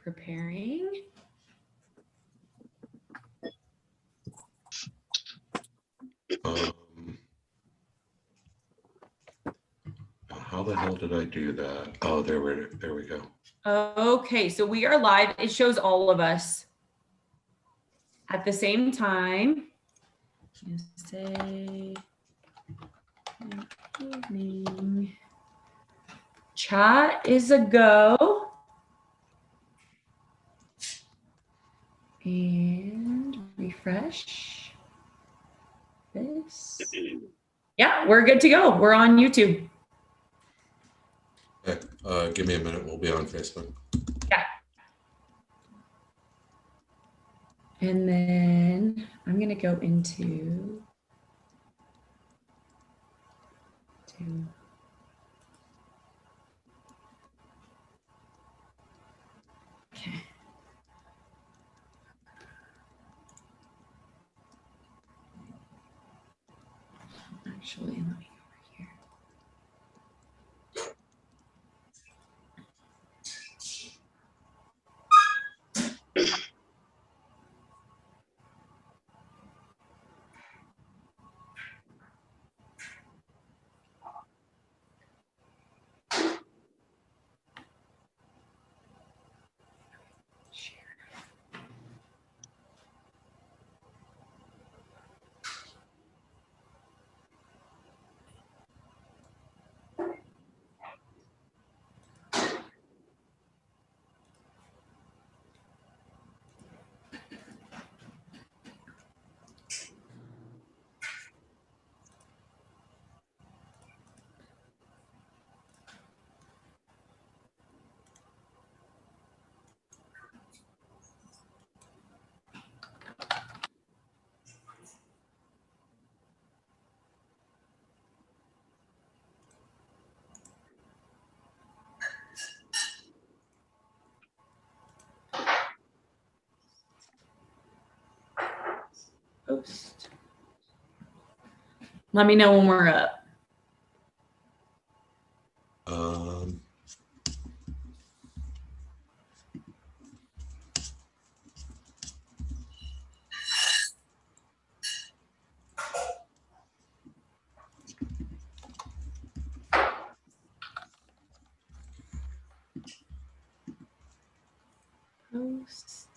preparing. How the hell did I do that? Oh, there we go. Okay, so we are live. It shows all of us at the same time. You say good evening. Chat is a go. And refresh this. Yeah, we're good to go. We're on YouTube. Okay, give me a minute. We'll be on Facebook. Yeah. And then I'm going to go into okay. Actually, let me go over here. Post. Let me know when we're up. Post.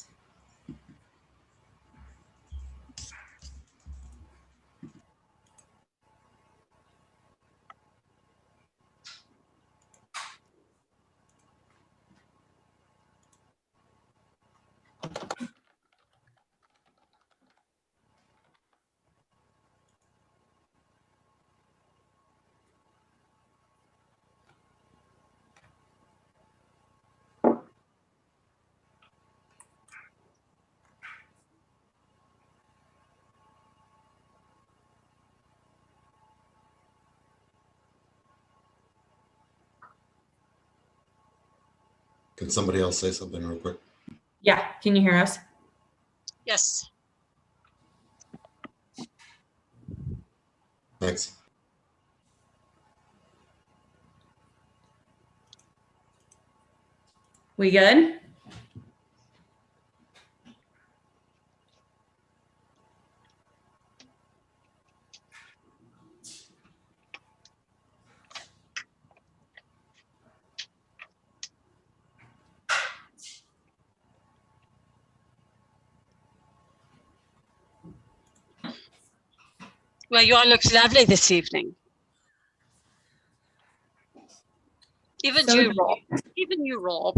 Can somebody else say something real quick? Yeah, can you hear us? Yes. Thanks. We good? Well, you all look lovely this evening. Even So you, do Rob. Even you, Rob.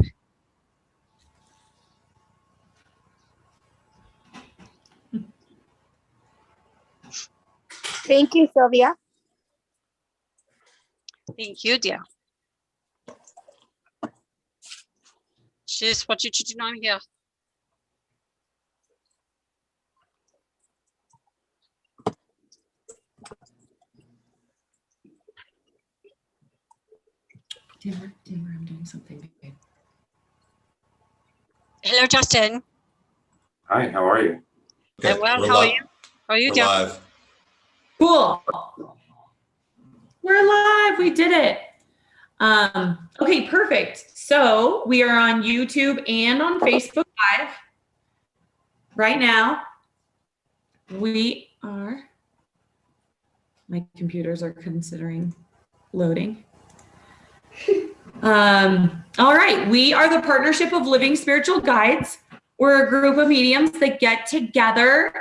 Thank you, Sylvia. Thank you, dear. Jeez, what did you do down here? Dimmer, I'm doing something big. Hello, Justin. Hi, how are you? Okay, I'm well. we're How are live. you? How are you, We're dear? live. Cool. We're live. We did it. Okay, perfect. So we are on YouTube and on Facebook Live right now. We are, my computers are considering loading. All right, we are the Partnership of Living Spiritual Guides. We're a group of mediums that get together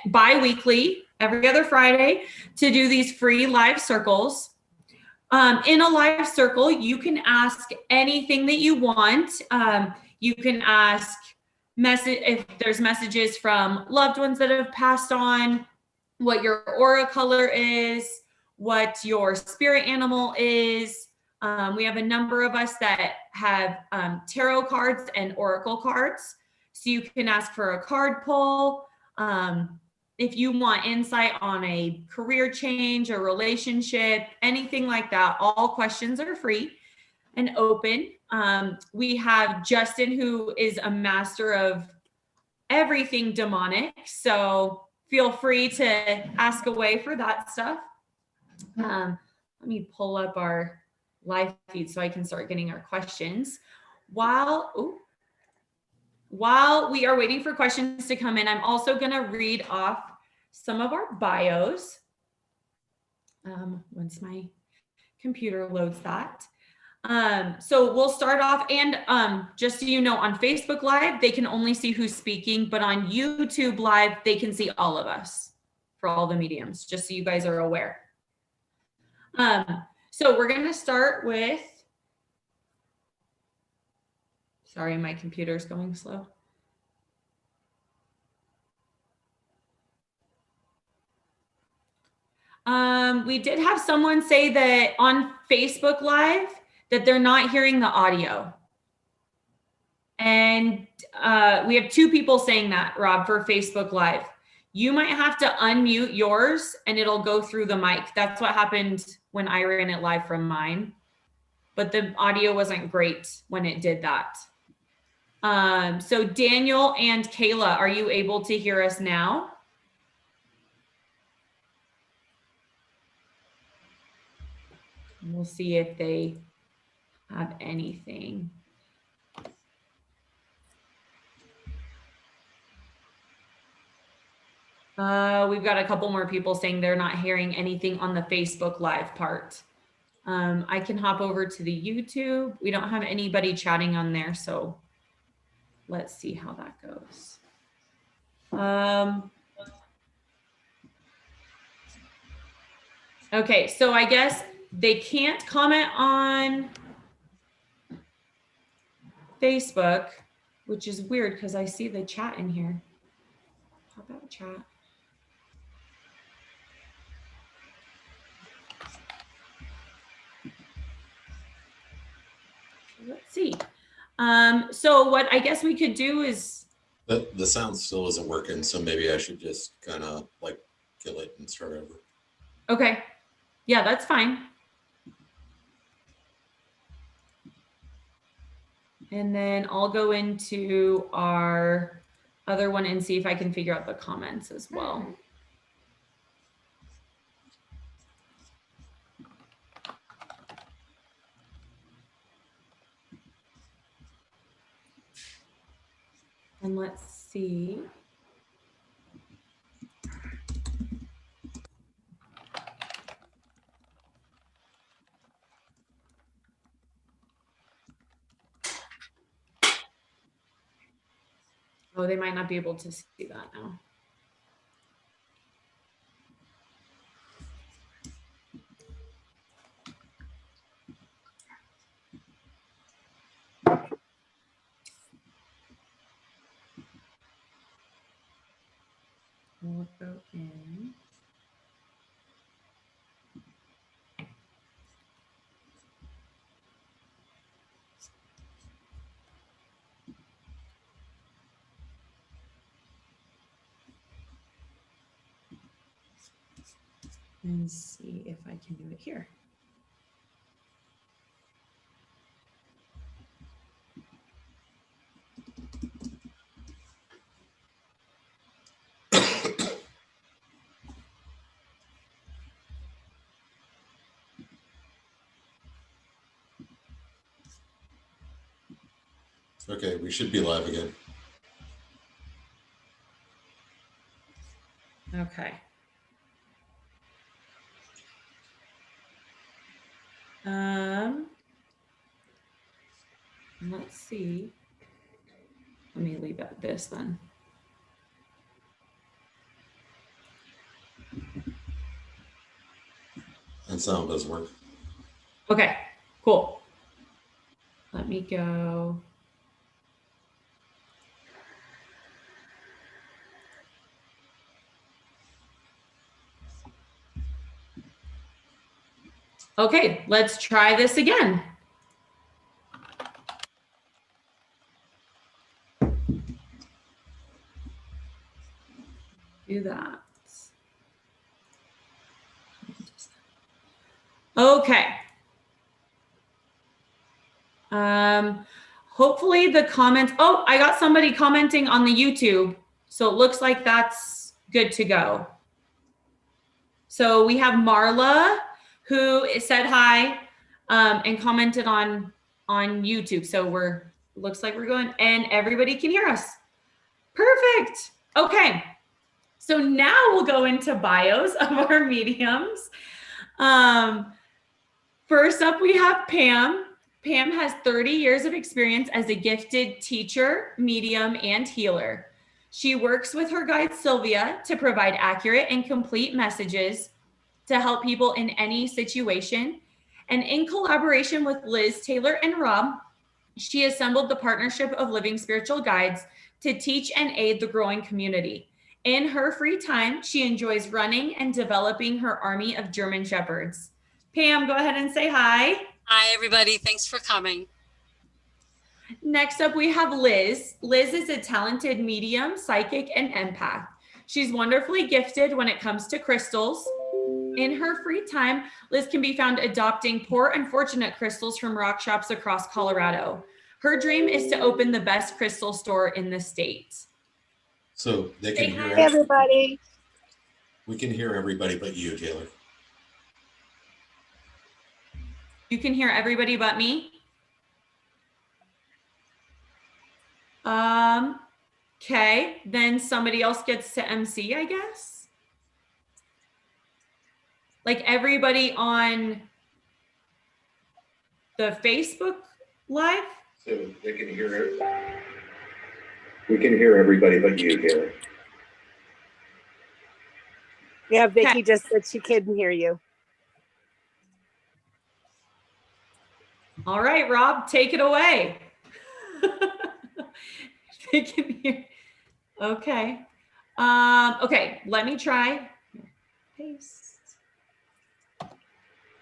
bi-weekly, every other Friday, to do these free live circles. In a live circle, you can ask anything that you want. You can ask if there's messages from loved ones that have passed on, what your aura color is, what your spirit animal is. We have a number of us that have tarot cards and oracle cards. So you can ask for a card pull. If you want insight on a career change, a relationship, anything like that, all questions are free and open. We have Justin, who is a master of everything demonic. So feel free to ask away for that stuff. Let me pull up our live feed so I can start getting our questions. While we are waiting for questions to come in, I'm also going to read off some of our bios once my computer loads that. So we'll start off, and just so you know, on Facebook Live, they can only see who's speaking, but on YouTube Live, they can see all of us for all the mediums, just so you guys are aware. So we're going to start with, sorry, my computer's going slow. We did have someone say that on Facebook Live that they're not hearing the audio. And we have 2 people saying that, Rob, for Facebook Live. You might have to unmute yours and it'll go through the mic. That's what happened when I ran it live from mine. But the audio wasn't great when it did that. So Daniel and Kayla, are you able to hear us now? We'll see if they have anything. We've got a couple more people saying they're not hearing anything on the Facebook Live part. I can hop over to the YouTube. We don't have anybody chatting on there, so let's see how that goes. Okay, so I guess they can't comment on Facebook, which is weird because I see the chat in here. How about chat? Let's see. So what I guess we could do is The sound still isn't working, so maybe I should just kind of like kill it and start over. okay. Yeah, that's fine. And then I'll go into our other one and see if I can figure out the comments as well. And let's see. Oh, they might not be able to see that now. We'll go in. And see if I can do it here. Okay, we should be live again. Okay. Let's see. Let me leave at this then. And sound doesn't work. Okay, cool. Let me go. Okay, let's try this again. Do that. Okay. Hopefully the comments, oh, I got somebody commenting on the YouTube. So it looks like that's good to go. So we have Marla who said hi and commented on YouTube. So looks like we're going and everybody can hear us. Perfect. Okay. So now we'll go into bios of our mediums. First up, we have Pam. Pam has 30 years of experience as a gifted teacher, medium, and healer. She works with her guide, Sylvia, to provide accurate and complete messages to help people in any situation. And in collaboration with Liz, Taylor, and Rob, she assembled the Partnership of Living Spiritual Guides to teach and aid the growing community. In her free time, she enjoys running and developing her army of German Shepherds. Pam, go ahead and say hi. Hi, everybody. Thanks for coming. Next up, we have Liz. Liz is a talented medium, psychic, and empath. She's wonderfully gifted when it comes to crystals. In her free time, Liz can be found adopting poor and fortunate crystals from rock shops across Colorado. Her dream is to open the best crystal store in the state. So they can hear Hey, everybody. We can hear everybody but you, Taylor. You can hear everybody but me? Okay, then somebody else gets to MC, I guess. Like everybody on the Facebook Live? So they can hear it. We can hear everybody but you, Taylor. Yeah, Vicky Okay. just said she couldn't hear you. All right, Rob, take it away. They can hear. Okay. Okay, let me try. Paste.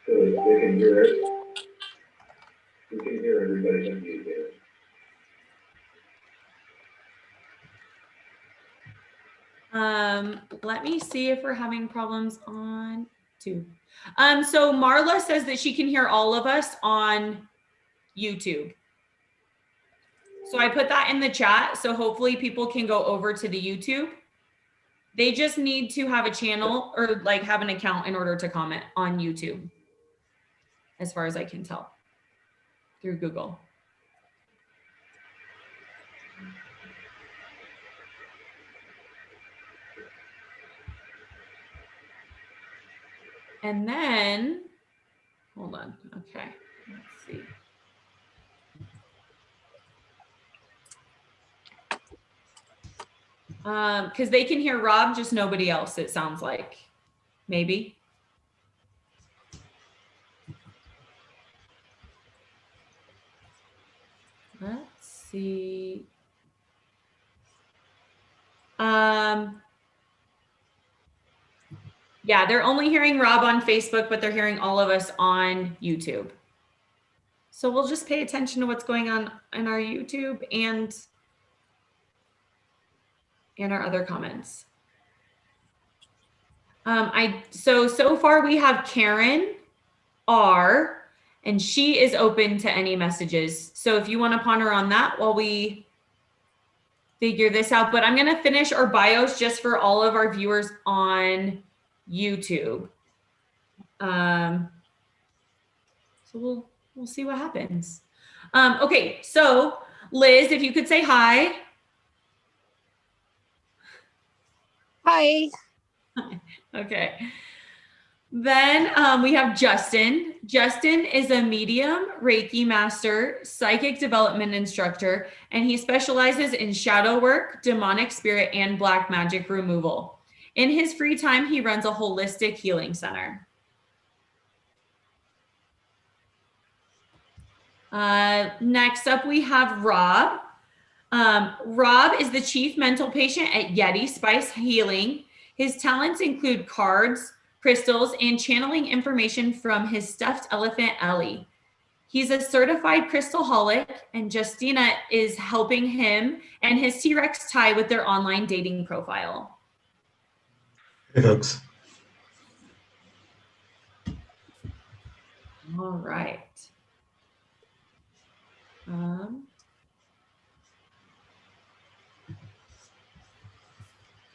So they can hear it. We can hear everybody but you, Taylor. Let me see if we're having problems on two. So Marla says that she can hear all of us on YouTube. So I put that in the chat. So hopefully people can go over to the YouTube. They just need to have a channel or like have an account in order to comment on YouTube, as far as I can tell, through Google. And then, hold on. Okay, let's see. Because they can hear Rob, just nobody else, it sounds like. Maybe. Let's see. Yeah, they're only hearing Rob on Facebook, but they're hearing all of us on YouTube. So we'll just pay attention to what's going on in our YouTube and our other comments. So far we have Karen R, and she is open to any messages. So if you want to ponder on that while we figure this out, but I'm going to finish our bios just for all of our viewers on YouTube. So we'll see what happens. Okay, so Liz, if you could say hi. Hi. Okay. Then we have Justin. Justin is a medium, Reiki master, psychic development instructor, and he specializes in shadow work, demonic spirit, and black magic removal. In his free time, he runs a holistic healing center. Next up, we have Rob. Rob is the chief mental patient at Yeti Spice Healing. His talents include cards, crystals, and channeling information from his stuffed elephant, Ellie. He's a certified crystalholic, and Justina is helping him and his T-Rex tie with their online dating profile. Hey, folks. All right.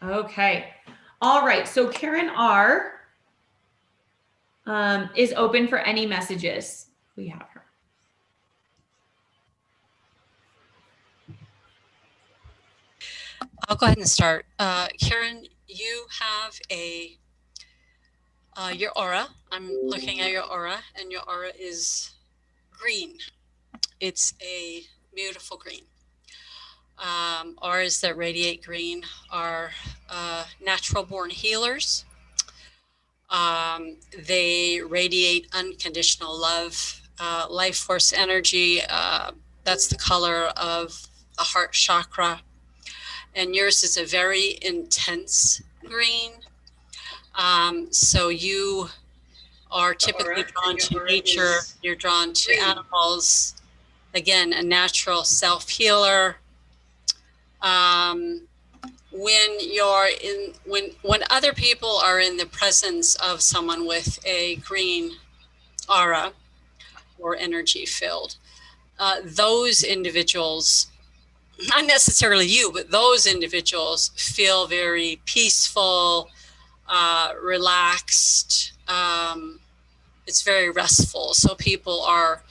Okay. All right. So Karen R. Is open for any messages. We have her. I'll go ahead and start. Karen, you have your aura. I'm looking at your aura, and your aura is green. It's a beautiful green. Auras that radiate green are natural born healers. They radiate unconditional love, life force energy. That's the color of the heart chakra. And yours is a very intense green. So you are typically drawn to nature. You're drawn to animals. Again, a natural self-healer. When other people are in the presence of someone with a green aura or energy field, those individuals, not necessarily you, but those individuals feel very peaceful, relaxed. It's very restful. So people are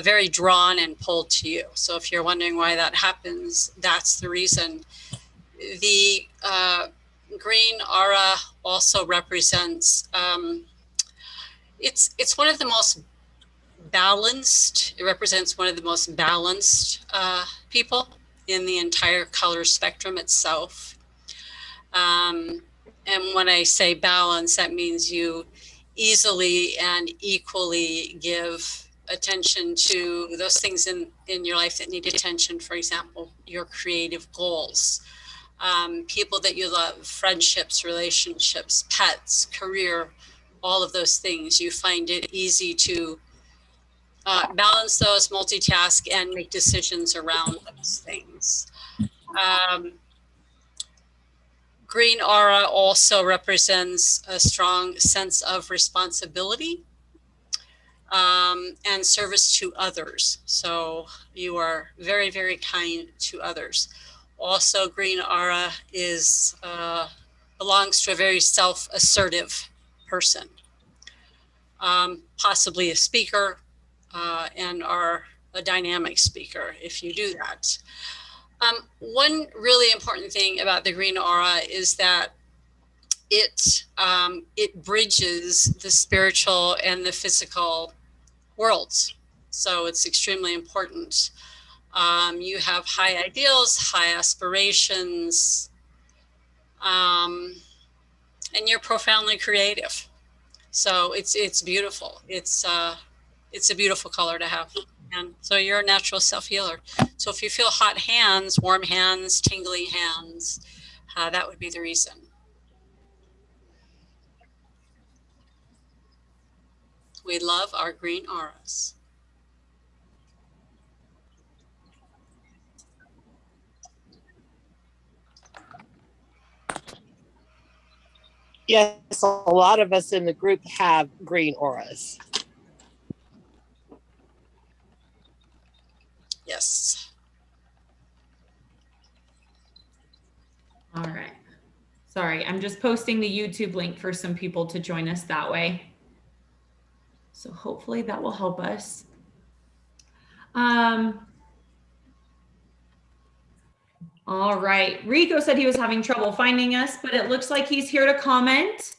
very drawn and pulled to you. So if you're wondering why that happens, that's the reason. The green aura also represents, it's one of the most balanced, it represents one of the most balanced people in the entire color spectrum itself. And when I say balance, that means you easily and equally give attention to those things in your life that need attention. For example, your creative goals, people that you love, friendships, relationships, pets, career, all of those things. You find it easy to balance those, multitask, and make decisions around those things. Green aura also represents a strong sense of responsibility and service to others. So you are very, very kind to others. Also, green aura is belongs to a very self-assertive person, possibly a speaker, and are a dynamic speaker if you do that. One really important thing about the green aura is that it bridges the spiritual and the physical worlds. So it's extremely important. You have high ideals, high aspirations, and you're profoundly creative. So it's beautiful. It's a beautiful color to have. And so you're a natural self-healer. So if you feel hot hands, warm hands, tingling hands, that would be the reason. We love our green auras. Yes, a lot of us in the group have green auras. Yes. All right. Sorry, I'm just posting the YouTube link for some people to join us that way. So hopefully that will help us. All right. Rico said he was having trouble finding us, but it looks like he's here to comment.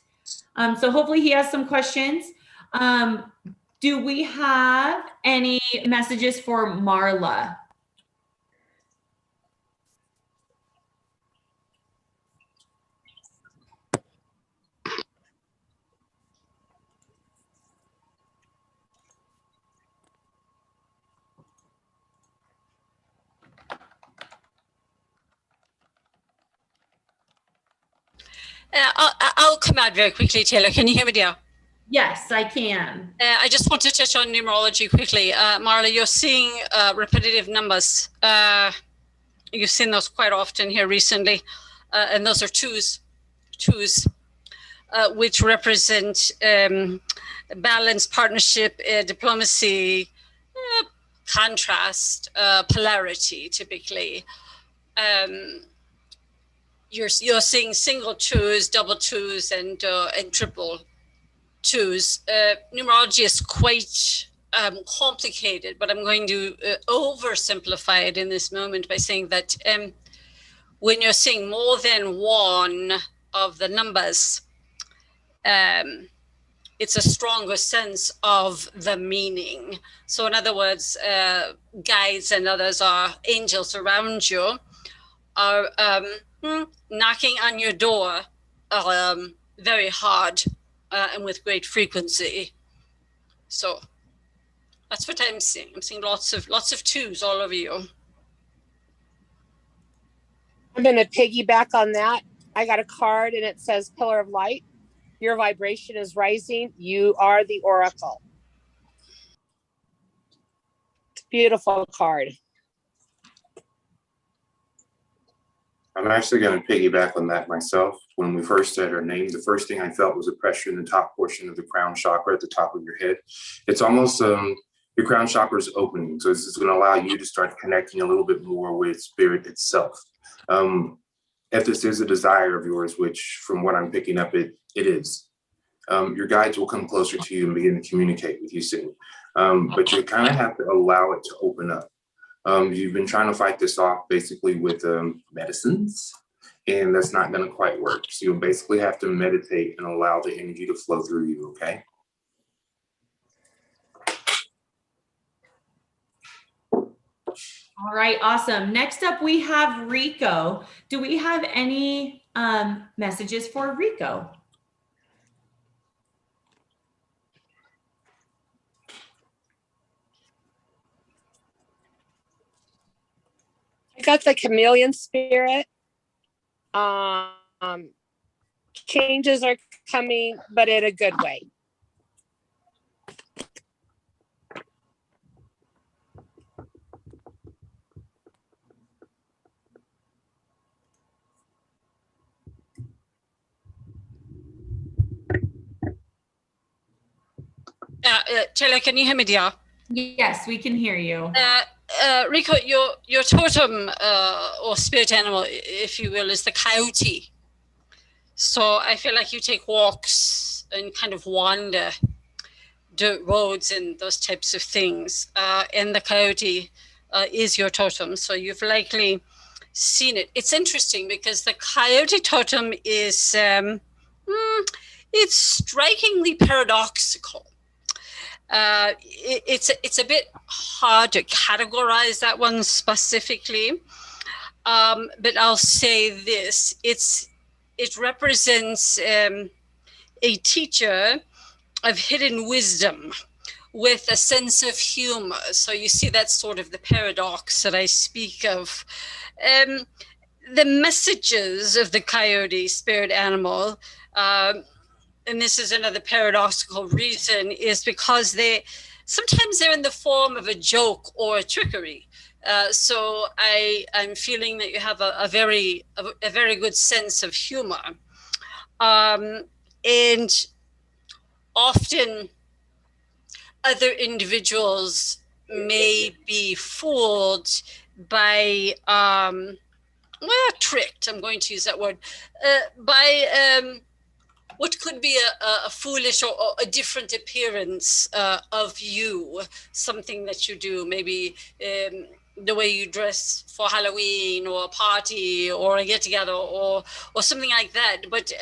So hopefully he has some questions. Do we have any messages for Marla? I'll come out very quickly, Taylor. Can you hear me, dear? Yes, I can. I just want to touch on numerology quickly. Marla, you're seeing repetitive numbers. You've seen those quite often here recently. And those are twos, which represent balance, partnership, diplomacy, contrast, polarity, typically. You're seeing single twos, double twos, and triple twos. Numerology is quite complicated, but I'm going to oversimplify it in this moment by saying that when you're seeing more than one of the numbers, it's a stronger sense of the meaning. So in other words, guides and others are angels around you are knocking on your door very hard and with great frequency. So that's what I'm seeing. I'm seeing lots of twos all over you. I'm going to piggyback on that. I got a card and it says Pillar of Light. Your vibration is rising. You are the oracle. It's a beautiful card. I'm actually going to piggyback on that myself. When we first said her name, the first thing I felt was a pressure in the top portion of the crown chakra at the top of your head. It's almost your crown chakra is opening. So this is going to allow you to start connecting a little bit more with spirit itself. If this is a desire of yours, which from what I'm picking up, it is, your guides will come closer to you and begin to communicate with you soon. But you kind of have to allow it to open up. You've been trying to fight this off basically with medicines, and that's not going to quite work. So you'll basically have to meditate and allow the energy to flow through you, okay? All right, awesome. Next up, we have Rico. Do we have any messages for Rico? I got the chameleon spirit. Changes are coming, but in a good way. Taylor, can you hear me, dear? Yes, we can hear you. Rico, your totem or spirit animal, if you will, is the coyote. So I feel like you take walks and kind of wander dirt roads and those types of things. And the coyote is your totem. So you've likely seen it. It's interesting because the coyote totem is, it's strikingly paradoxical. It's a bit hard to categorize that one specifically, but I'll say this: it represents a teacher of hidden wisdom with a sense of humor. So you see, that's sort of the paradox that I speak of. The messages of the coyote spirit animal. And this is another paradoxical reason, is because sometimes they're in the form of a joke or a trickery. So I'm feeling that you have a very good sense of humor. And often other individuals may be fooled by, tricked, I'm going to use that word, by what could be a foolish or a different appearance of you, something that you do, maybe the way you dress for Halloween or a party or a get together or something like that. But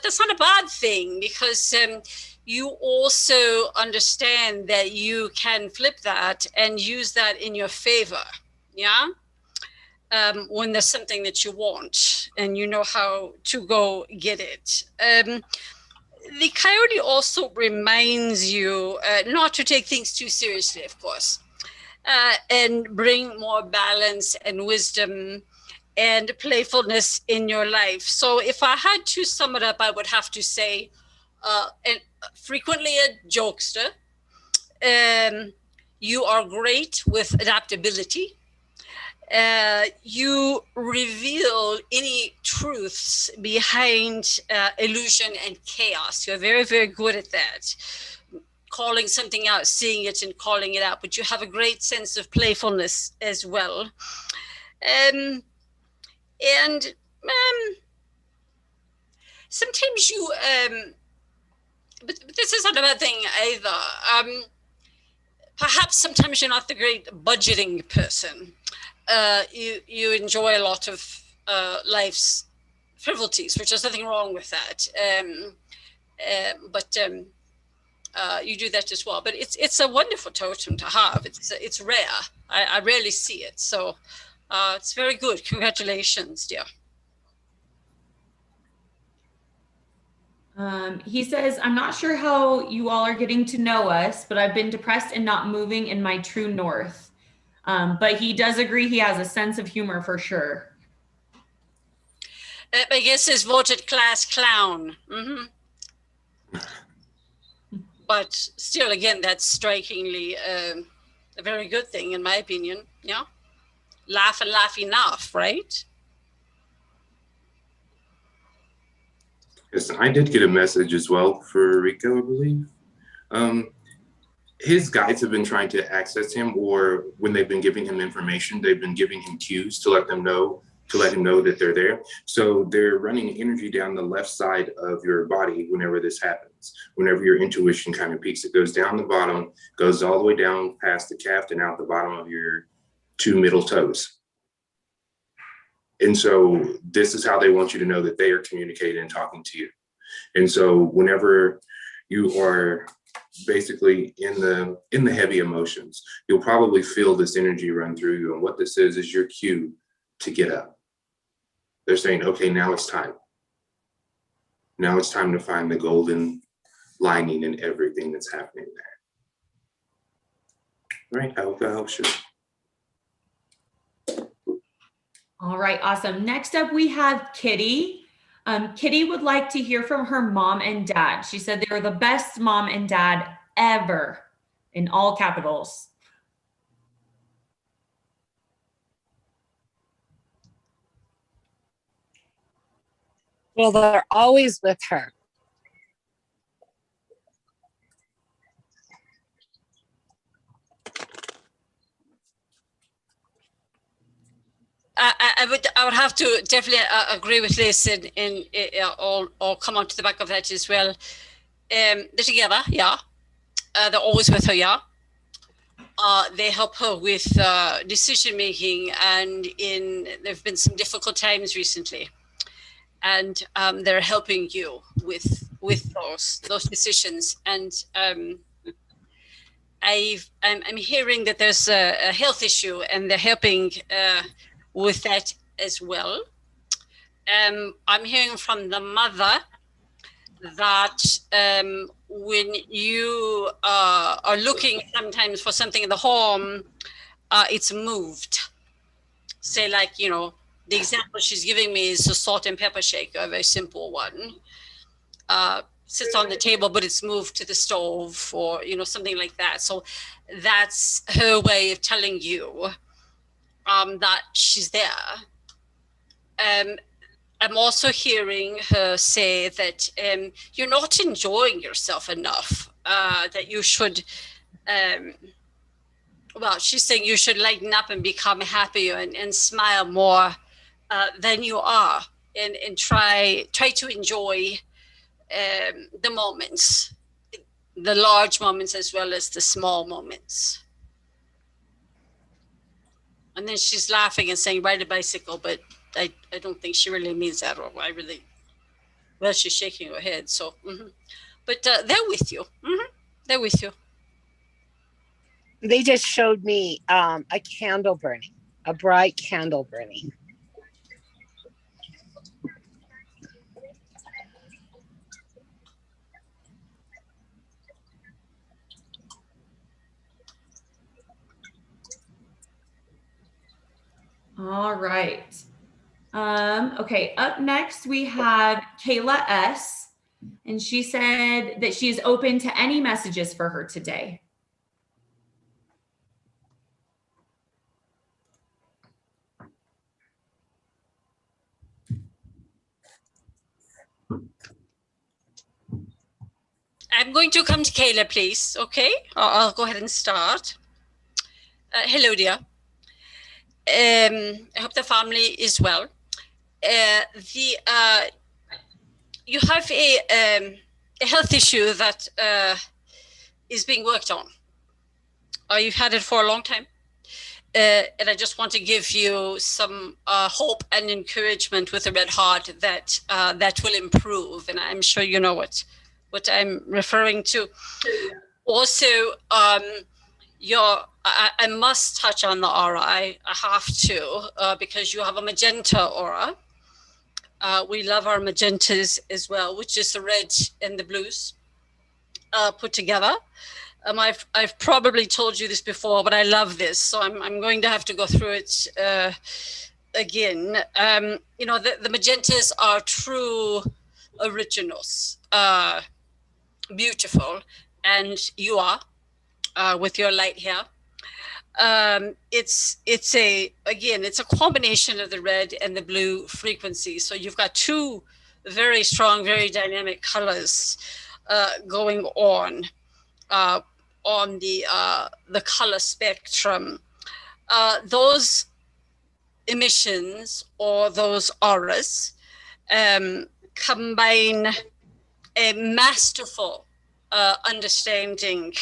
that's not a bad thing, because you also understand that you can flip that and use that in your favor. Yeah. When there's something that you want and you know how to go get it. The coyote also reminds you not to take things too seriously, of course, and bring more balance and wisdom and playfulness in your life. So if I had to sum it up, I would have to say, and frequently a jokester, you are great with adaptability. You reveal any truths behind illusion and chaos. You're very, very good at that. Calling something out, seeing it and calling it out, but you have a great sense of playfulness as well. Sometimes you, but this is not a bad thing either. Perhaps sometimes you're not the great budgeting person. You enjoy a lot of life's frivolities, which there's nothing wrong with that. But you do that as well. But it's a wonderful totem to have. It's rare. I rarely see it. So it's very good. Congratulations, dear. He says, I'm not sure how you all are getting to know us, but I've been depressed and not moving in my true north. But he does agree he has a sense of humor for sure. I guess he's voted class clown. Mm-hmm. But still, again, that's strikingly a very good thing, in my opinion. Yeah, laugh and laugh enough, right? Yes, I did get a message as well for Rico, I believe. His guides have been trying to access him, or when they've been giving him information, they've been giving him cues to let him know that they're there. So they're running energy down the left side of your body whenever this happens. Whenever your intuition kind of peaks, it goes down the bottom, goes all the way down past the calf and out the bottom of your 2 middle toes. And so this is how they want you to know that they are communicating and talking to you. And so whenever you are basically in the heavy emotions, you'll probably feel this energy run through you. And what this is your cue to get up. They're saying, okay, now it's time. Now it's time to find the golden lining in everything that's happening there. All right, I hope that helps you. All right, awesome. Next up, we have Kitty. Kitty would like to hear from her mom and dad. She said they were the best mom and dad ever, in all capitals. Well, they're always with her. I would have to definitely agree with Liz and or come on to the back of that as well. They're together, yeah. They're always with her, yeah. They help her with decision making, and there've been some difficult times recently, and they're helping you with those decisions. And I'm hearing that there's a health issue, and they're helping with that as well. I'm hearing from the mother that when you are looking sometimes for something in the home, it's moved. Say, like, you know, the example she's giving me is a salt and pepper shaker, a very simple one. Sits on the table, but it's moved to the stove, or, you know, something like that. So that's her way of telling you that she's there. I'm also hearing her say that you're not enjoying yourself enough, that you should, well, she's saying you should lighten up and become happier and smile more than you are, and try to enjoy the moments, the large moments as well as the small moments. And then she's laughing and saying, ride a bicycle, but I don't think she really means that. Or well, she's shaking her head. So, but they're with you. They're with you. They just showed me a candle burning, a bright candle burning. All right. Okay, up next we have Kayla S. And she said that she is open to any messages for her today. I'm going to come to Kayla, please. Okay, I'll go ahead and start. Hello, dear. I hope the family is well. You have a health issue that is being worked on. You've had it for a long time. And I just want to give you some hope and encouragement with a red heart that that will improve. And I'm sure you know what I'm referring to. Also, I must touch on the aura. I have to because you have a magenta aura. We love our magentas as well, which is the red and the blues put together. I've probably told you this before, but I love this, so I'm going to have to go through it again. You know, the magentas are true originals, beautiful, and you are with your light hair. It's a combination of the red and the blue frequency. So you've got two very strong, very dynamic colors going on the color spectrum. Those emissions or those auras combine a masterful understanding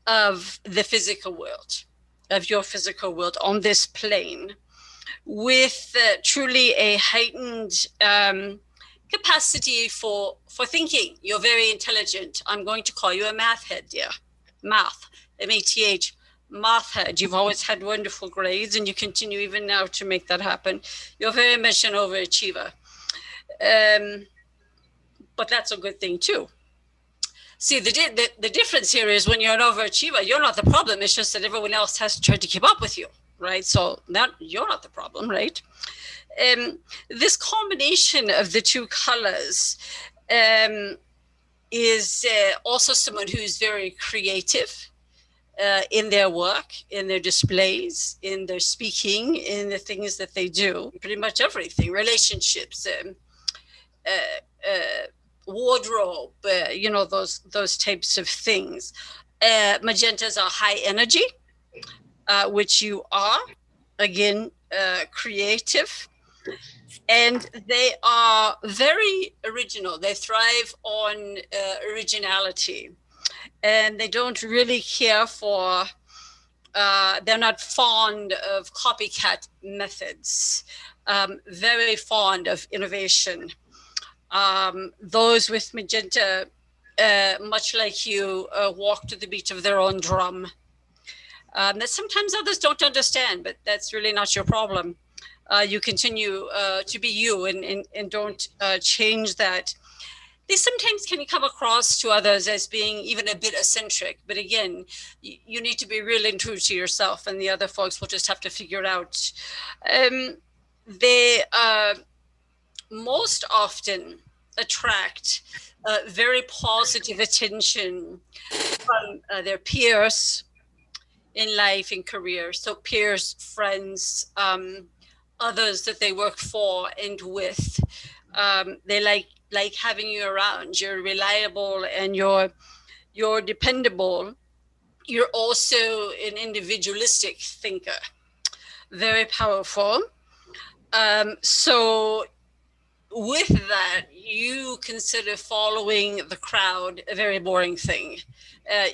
of the physical world, of your physical world on this plane, with truly a heightened capacity for thinking. You're very intelligent. I'm going to call you a math head, dear. Math, M-A-T-H, math head. You've always had wonderful grades, and you continue even now to make that happen. You're very much an overachiever. But that's a good thing too. See, the difference here is when you're an overachiever, you're not the problem. It's just that everyone else has to try to keep up with you, right? So you're not the problem, right? This combination of the two colors is also someone who's very creative in their work, in their displays, in their speaking, in the things that they do, pretty much everything, relationships, wardrobe, you know, those types of things. Magentas are high energy, which you are, again, creative, and they are very original. They thrive on originality, and they don't really care for, they're not fond of copycat methods, very fond of innovation. Those with magenta, much like you, walk to the beat of their own drum. That sometimes others don't understand, but that's really not your problem. You continue to be you and don't change that. They sometimes can come across to others as being even a bit eccentric, but again, you need to be really true to yourself, and the other folks will just have to figure it out. They most often attract very positive attention from their peers in life, in career. So peers, friends, others that they work for and with. They like having you around. You're reliable and you're dependable. You're also an individualistic thinker, very powerful. So with that, you consider following the crowd a very boring thing.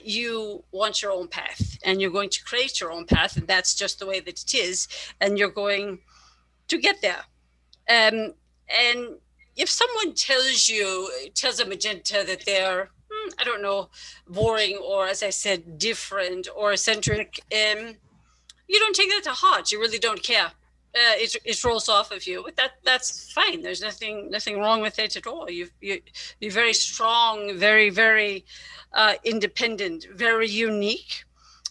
You want your own path, and you're going to create your own path, and that's just the way that it is, and you're going to get there. And if someone tells a magenta that they're, I don't know, boring, or as I said, different or eccentric, you don't take that to heart. You really don't care. It rolls off of you, but that's fine. There's nothing wrong with it at all. You're very strong, very, very independent, very unique,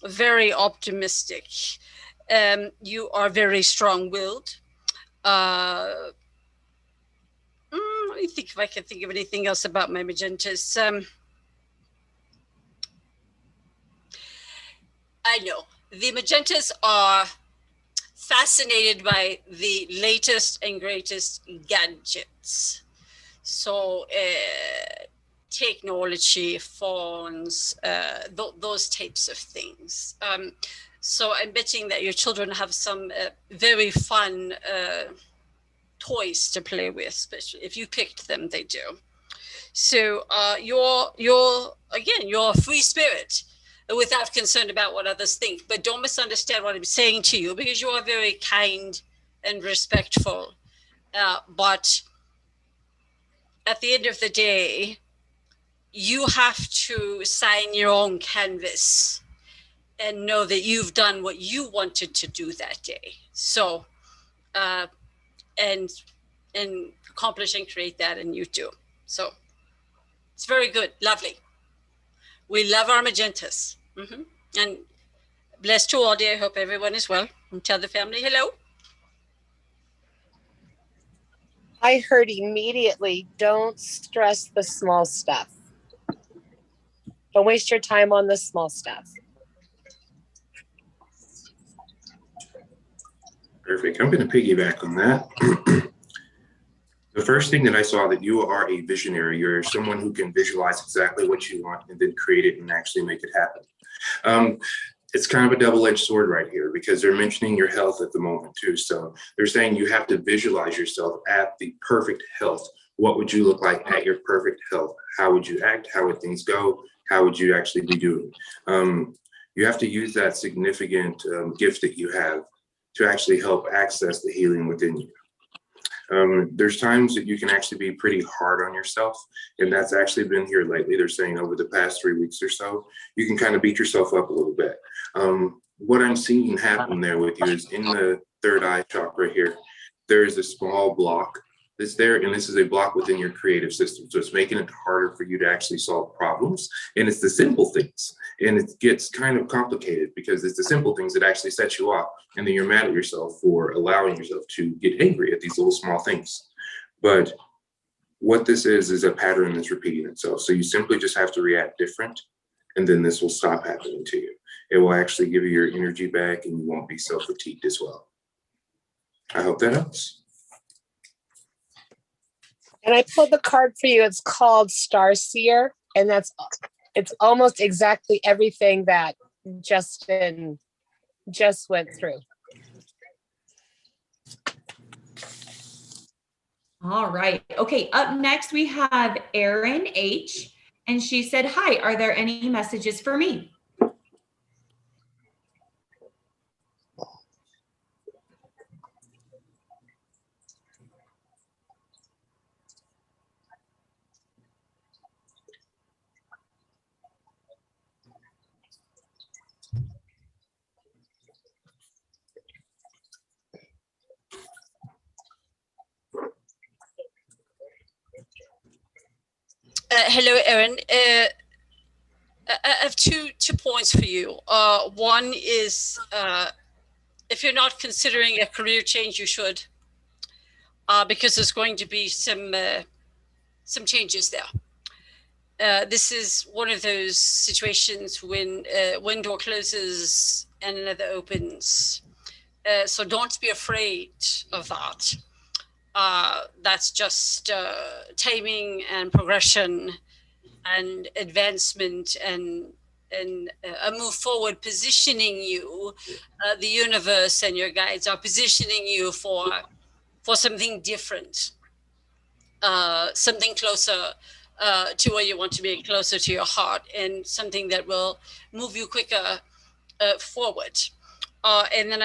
very optimistic. You are very strong-willed. Let me think if I can think of anything else about my magentas. I know the magentas are fascinated by the latest and greatest gadgets. So technology, phones, those types of things. So I'm betting that your children have some very fun toys to play with, especially if you picked them, they do. So you're a free spirit without concern about what others think. But don't misunderstand what I'm saying to you, because you are very kind and respectful. But at the end of the day, you have to sign your own canvas and know that you've done what you wanted to do that day. So, and accomplish and create that, and you too. So it's very good, lovely. We love our magentas. And bless to all, dear. I hope everyone is well. And tell the family hello. I heard immediately, don't stress the small stuff. Don't waste your time on the small stuff. Perfect. I'm going to piggyback on that. The first thing that I saw, that you are a visionary. You're someone who can visualize exactly what you want and then create it and actually make it happen. It's kind of a double-edged sword right here, because they're mentioning your health at the moment too. So they're saying you have to visualize yourself at the perfect health. What would you look like at your perfect health? How would you act? How would things go? How would you actually be doing? You have to use that significant gift that you have to actually help access the healing within you. There's times that you can actually be pretty hard on yourself, and that's actually been here lately. They're saying over the past 3 weeks or so, you can kind of beat yourself up a little bit. What I'm seeing happen there with you is in the third eye chakra here, there is a small block that's there, and this is a block within your creative system. So it's making it harder for you to actually solve problems, and it's the simple things. And it gets kind of complicated because it's the simple things that actually set you off, and then you're mad at yourself for allowing yourself to get angry at these little small things. But what this is a pattern that's repeating itself. So you simply just have to react different, and then this will stop happening to you. It will actually give you your energy back, and you won't be self-fatigued as well. I hope that helps. And I pulled the card for you. It's called Starseer, and it's almost exactly everything that Justin just went through. All right. Okay. Up next, we have Erin H. And she said, hi, are there any messages for me? Hello, Erin. I have two points for you. One is if you're not considering a career change, you should, because there's going to be some changes there. This is one of those situations when one door closes and another opens. So don't be afraid of that. That's just timing and progression and advancement and a move forward, positioning you. The universe and your guides are positioning you for something different. something closer to where you want to be, closer to your heart, and something that will move you quicker forward. And then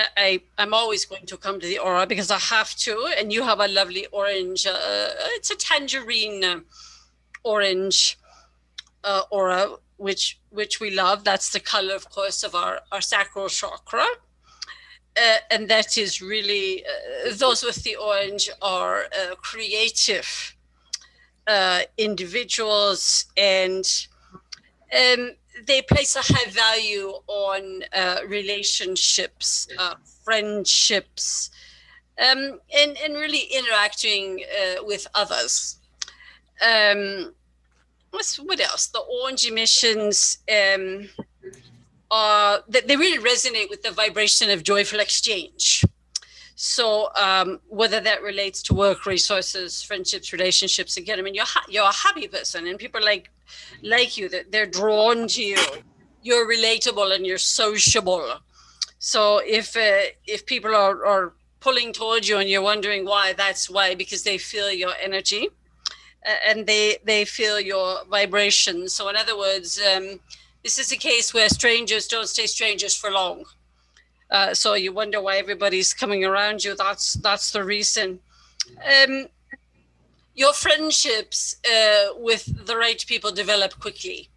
I'm always going to come to the aura because I have to. And you have a lovely orange. It's a tangerine orange aura, which we love. That's the color, of course, of our sacral chakra. And that is really, those with the orange are creative individuals, and they place a high value on relationships, friendships, and really interacting with others. What else? The orange emissions they really resonate with the vibration of joyful exchange. So whether that relates to work, resources, friendships, relationships, again, I mean, you're a happy person, and people like you, that they're drawn to you. You're relatable and you're sociable. So if people are pulling towards you and you're wondering why, that's why, because they feel your energy and they feel your vibration. So in other words, this is a case where strangers don't stay strangers for long. So you wonder why everybody's coming around you. That's the reason. Your friendships with the right people develop quickly,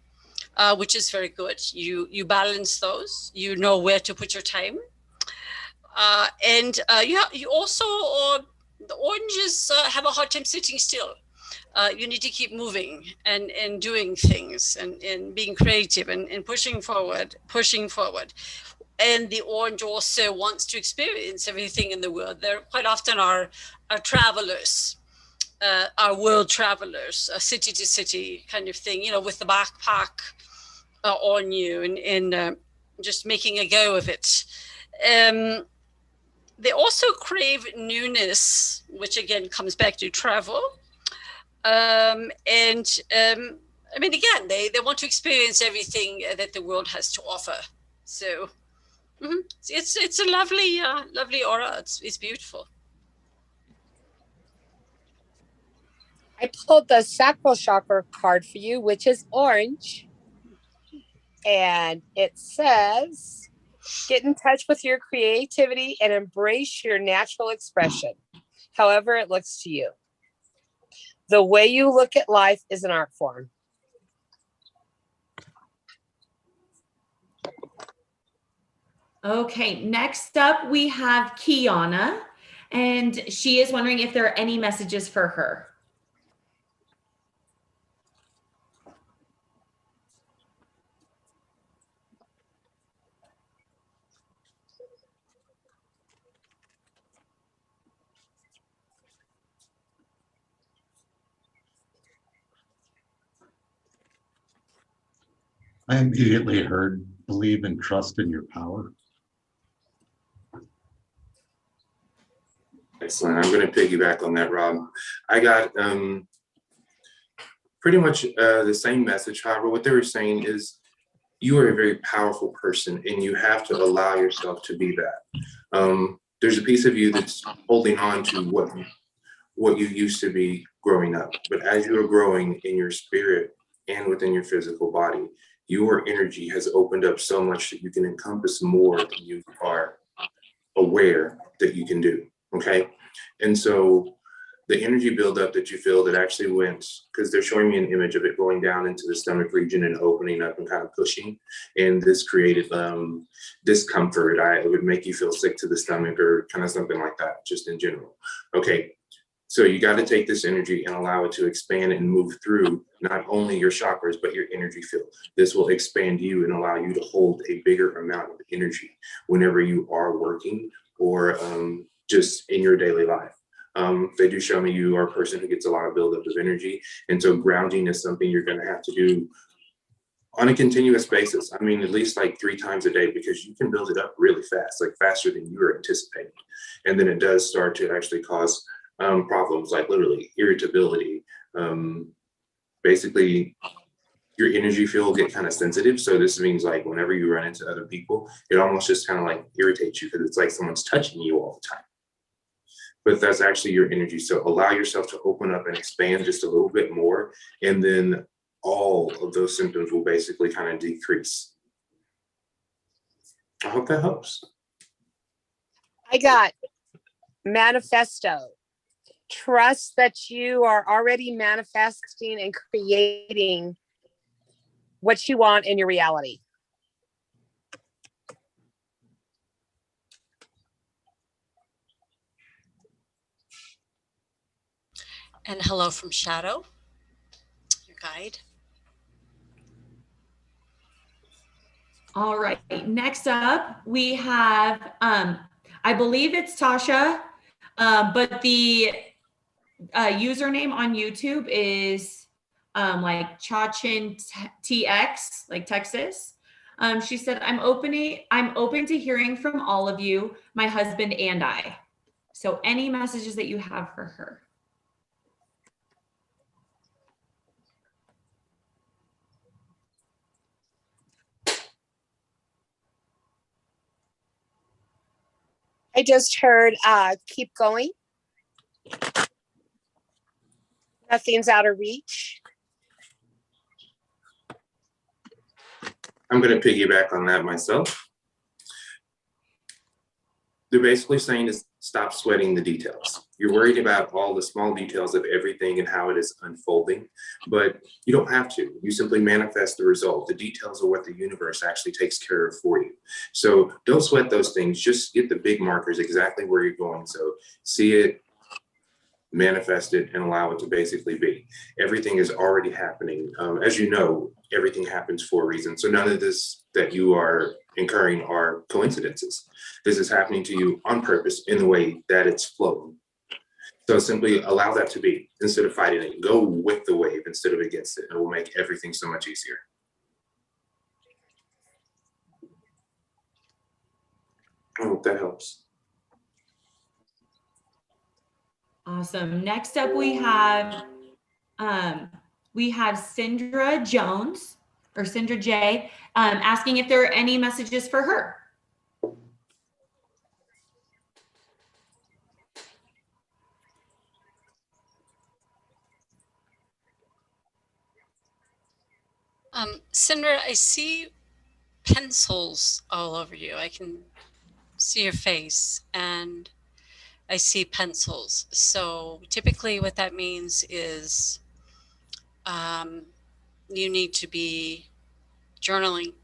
which is very good. You balance those. You know where to put your time, and you also the oranges have a hard time sitting still. You need to keep moving and doing things and being creative and pushing forward. And the orange also wants to experience everything in the world. They're quite often our travelers, our world travelers, city to city kind of thing, with the backpack on you and just making a go of it. They also crave newness, which again comes back to travel. I mean, again, they want to experience everything that the world has to offer. So it's a lovely aura. It's beautiful. I pulled the sacral chakra card for you, which is orange. And it says, get in touch with your creativity and embrace your natural expression, however it looks to you. The way you look at life is an art form. Okay, next up we have Kiana, and she is wondering if there are any messages for her. I immediately heard, believe and trust in your power. Excellent. I'm going to piggyback on that, Rob. I got pretty much the same message. However, what they were saying is you are a very powerful person and you have to allow yourself to be that. There's a piece of you that's holding on to what you used to be growing up. But as you are growing in your spirit and within your physical body, your energy has opened up so much that you can encompass more than you are aware that you can do. Okay. And so the energy buildup that you feel that actually went, because they're showing me an image of it going down into the stomach region and opening up and kind of pushing. And this created discomfort. It would make you feel sick to the stomach or kind of something like that, just in general. Okay. So you got to take this energy and allow it to expand and move through not only your chakras, but your energy field. This will expand you and allow you to hold a bigger amount of energy whenever you are working or just in your daily life. They do show me you are a person who gets a lot of buildup of energy. And so grounding is something you're going to have to do on a continuous basis. I mean, at least like 3 times a day, because you can build it up really fast, like faster than you were anticipating. And then it does start to actually cause problems like literally irritability. Basically, your energy field will get kind of sensitive. So this means like whenever you run into other people, it almost just kind of like irritates you because it's like someone's touching you all the time. but that's actually your energy. So allow yourself to open up and expand just a little bit more, and then all of those symptoms will basically kind of decrease. I hope that helps. I got manifesto. Trust that you are already manifesting and creating what you want in your reality. And hello from Shadow, your guide. All right, next up we have, I believe it's Tasha, but the username on YouTube is like Chachin TX, like Texas. She said, I'm open to hearing from all of you, my husband and I. So any messages that you have for her? I just heard, keep going. Nothing's out of reach. I'm going to piggyback on that myself. They're basically saying is stop sweating the details. You're worried about all the small details of everything and how it is unfolding, but you don't have to. You simply manifest the result. The details are what the universe actually takes care of for you. So don't sweat those things. Just get the big markers exactly where you're going. So see it, manifest it, and allow it to basically be. Everything is already happening. As you know, everything happens for a reason. So none of this that you are incurring are coincidences. This is happening to you on purpose in the way that it's flowing. So simply allow that to be instead of fighting it. Go with the wave instead of against it. It will make everything so much easier. I hope that helps. Awesome. Next up, we have Cindra Jones or Cindra J asking if there are any messages for her. Cinder, I see pencils all over you. I can see your face and I see pencils. So typically what that means is you need to be journaling,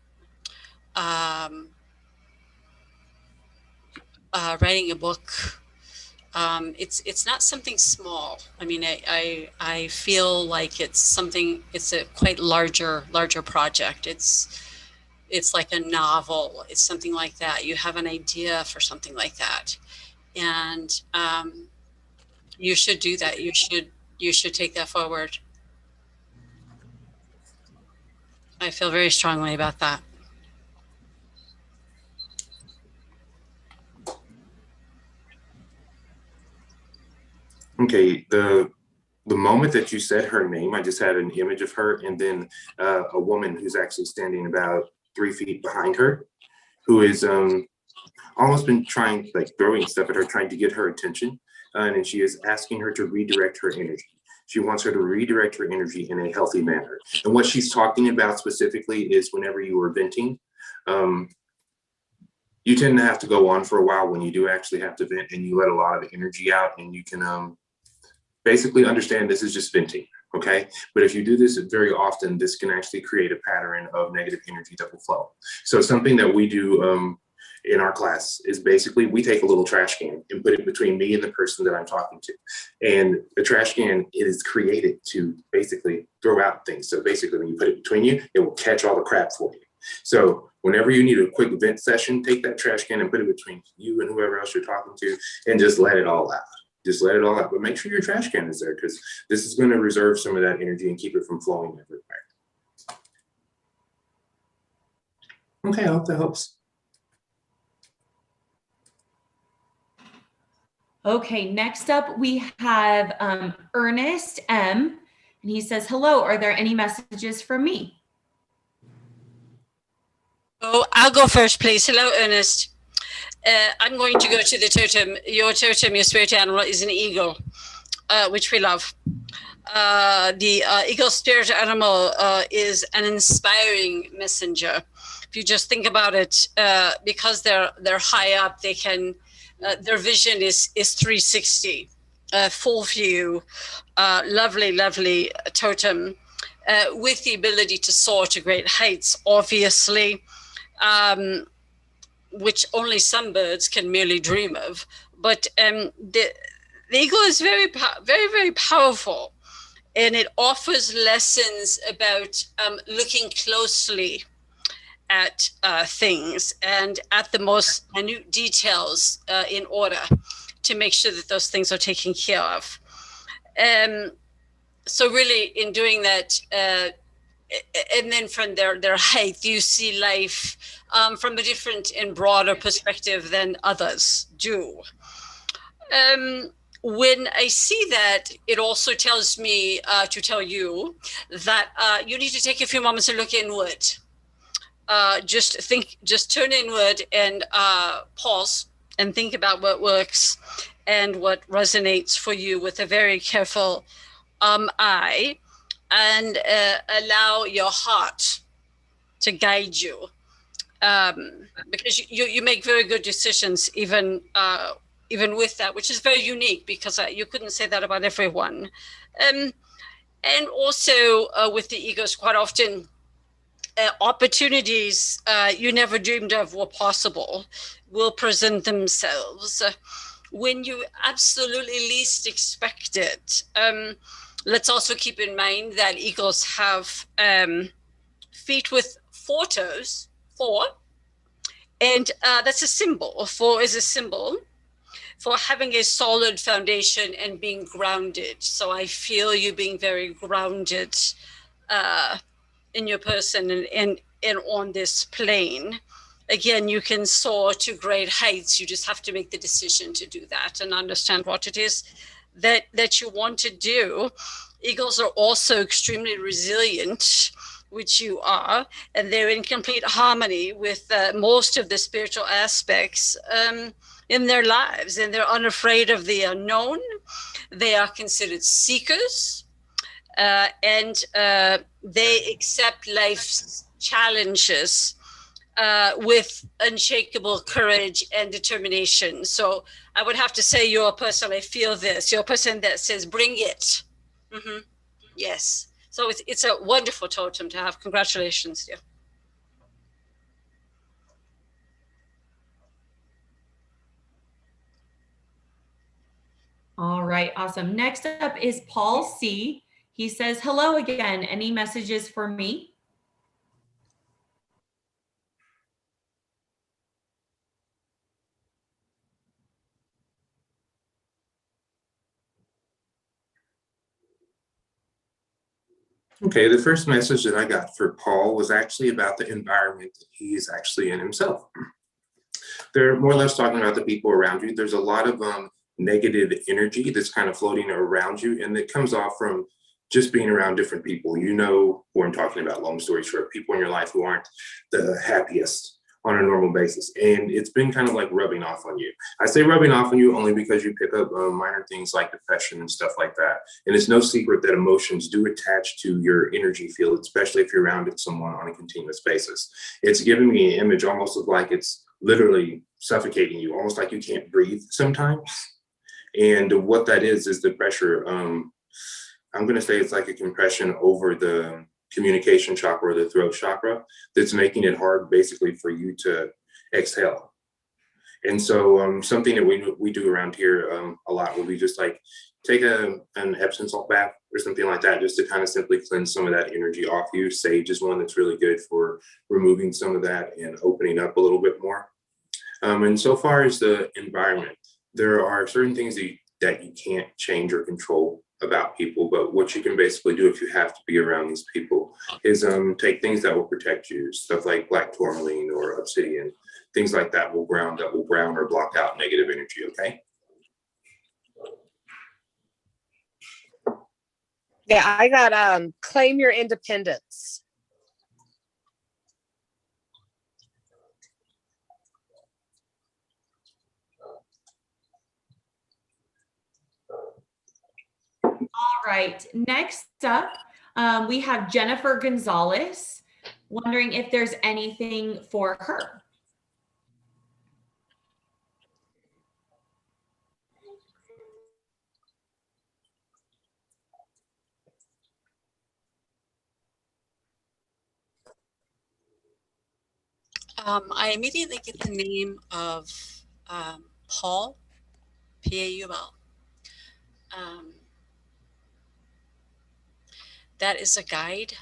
writing a book. It's not something small. I mean, I feel like it's a quite larger project. It's like a novel. It's something like that. You have an idea for something like that. And you should do that. You should take that forward. I feel very strongly about that. Okay, the moment that you said her name, I just had an image of her, and then a woman who's actually standing about 3 feet behind her, who is almost been trying, like throwing stuff at her, trying to get her attention, and she is asking her to redirect her energy. She wants her to redirect her energy in a healthy manner. And what she's talking about specifically is whenever you are venting, you tend to have to go on for a while when you do actually have to vent, and you let a lot of energy out, and you can basically understand this is just venting, okay? But if you do this very often, this can actually create a pattern of negative energy that will flow. So something that we do in our class is basically we take a little trash can and put it between me and the person that I'm talking to. And the trash can is created to basically throw out things. So basically when you put it between you, it will catch all the crap for you. So whenever you need a quick vent session, take that trash can and put it between you and whoever else you're talking to and just let it all out. Just let it all out, but make sure your trash can is there because this is going to reserve some of that energy and keep it from flowing everywhere. Okay, I hope that helps. Okay, next up we have Ernest M. And he says, hello, are there any messages from me? Oh, I'll go first, please. Hello, Ernest. I'm going to go to the totem. Your totem, your spirit animal is an eagle, which we love. The eagle spirit animal is an inspiring messenger. If you just think about it, because they're high up, they can their vision is 360, full view, lovely totem, with the ability to soar to great heights, obviously, which only some birds can merely dream of. But the eagle is very powerful, and it offers lessons about looking closely at things and at the most minute details in order to make sure that those things are taken care of. So really in doing that, and then from their height, you see life from a different and broader perspective than others do. When I see that, it also tells me to tell you that you need to take a few moments to look inward. Just turn inward and pause and think about what works and what resonates for you with a very careful eye, and allow your heart to guide you, because you make very good decisions even with that, which is very unique, because you couldn't say that about everyone. And also with the egos, quite often opportunities you never dreamed of were possible will present themselves when you absolutely least expect it. Let's also keep in mind that eagles have feet with 4 toes, 4, and that's a symbol. 4 is a symbol for having a solid foundation and being grounded. So I feel you being very grounded in your person and on this plane. Again, you can soar to great heights. You just have to make the decision to do that and understand what it is that you want to do. Eagles are also extremely resilient, which you are, and they're in complete harmony with most of the spiritual aspects in their lives, and they're unafraid of the unknown. They are considered seekers, and they accept life's challenges with unshakable courage and determination. So I would have to say you're a person, I feel this, you're a person that says, bring it. Mm-hmm. Yes. So it's a wonderful totem to have. Congratulations, dear. All right, awesome. Next up is Paul C. He says, hello again. Any messages for me? Okay, the first message that I got for Paul was actually about the environment that he is actually in himself. They're more or less talking about the people around you. There's a lot of negative energy that's kind of floating around you, and it comes off from just being around different people. You know who I'm talking about, long story short, people in your life who aren't the happiest on a normal basis. And it's been kind of like rubbing off on you. I say rubbing off on you only because you pick up minor things like depression and stuff like that. And it's no secret that emotions do attach to your energy field, especially if you're around someone on a continuous basis. It's giving me an image almost of like it's literally suffocating you, almost like you can't breathe sometimes. And what that is the pressure. I'm going to say it's like a compression over the communication chakra or the throat chakra that's making it hard basically for you to exhale. And so something that we do around here a lot will be just like take an Epsom salt bath or something like that, just to kind of simply cleanse some of that energy off you. Sage is one that's really good for removing some of that and opening up a little bit more. And so far as the environment, there are certain things that you can't change or control about people, but what you can basically do if you have to be around these people is take things that will protect you, stuff like black tourmaline or obsidian, things like that will ground or block out negative energy. Okay. Yeah, I got claim your independence. right. Next up, we have Jennifer Gonzalez, wondering if there's anything for her. I immediately get the name of Paul, Paul. That is a guide.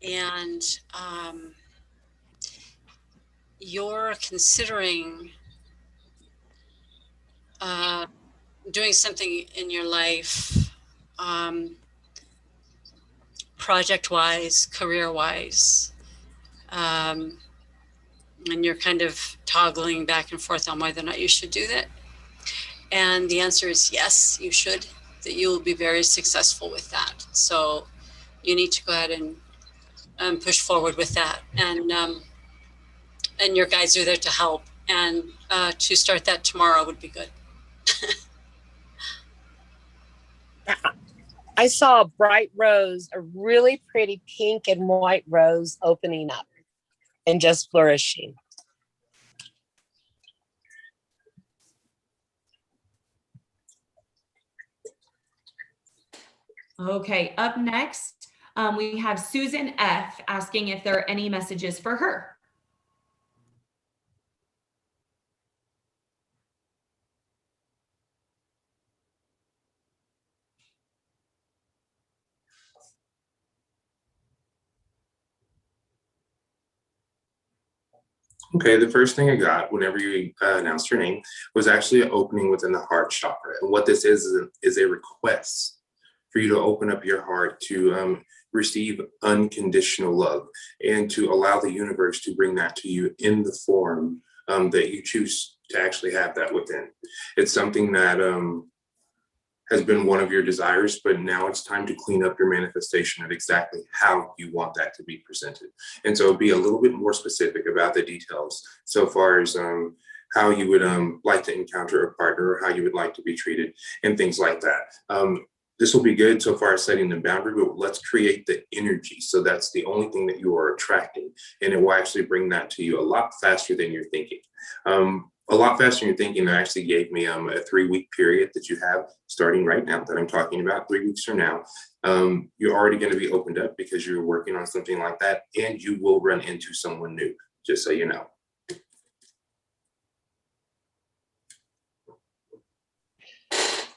And you're considering doing something in your life, project-wise, career-wise, and you're kind of toggling back and forth on whether or not you should do that. And the answer is yes, you should, that you will be very successful with that. So you need to go ahead and push forward with that. And your guides are there to help. And to start that tomorrow would be good. I saw a bright rose, a really pretty pink and white rose opening up and just flourishing. Okay, up next, we have Susan F. asking if there are any messages for her. Okay, the first thing I got whenever you announced your name was actually an opening within the heart chakra. And what this is a request for you to open up your heart to receive unconditional love and to allow the universe to bring that to you in the form that you choose to actually have that within. It's something that has been one of your desires, but now it's time to clean up your manifestation of exactly how you want that to be presented. And so be a little bit more specific about the details so far as how you would like to encounter a partner or how you would like to be treated and things like that. This will be good so far as setting the boundary, but let's create the energy. So that's the only thing that you are attracting, and it will actually bring that to you a lot faster than you're thinking. A lot faster than you're thinking. That actually gave me a 3-week period that you have starting right now that I'm talking about. 3 weeks from now, you're already going to be opened up because you're working on something like that, and you will run into someone new, just so you know.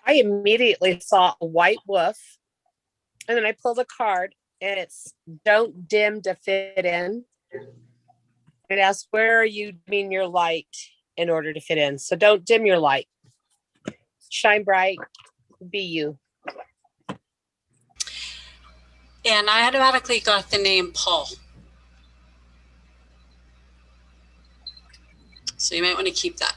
I immediately saw a white wolf, and then I pulled a card, and it's don't dim to fit in. It asks, where are you dimming your light in order to fit in? So don't dim your light. Shine bright, be you. And I automatically got the name Paul. So you might want to keep that.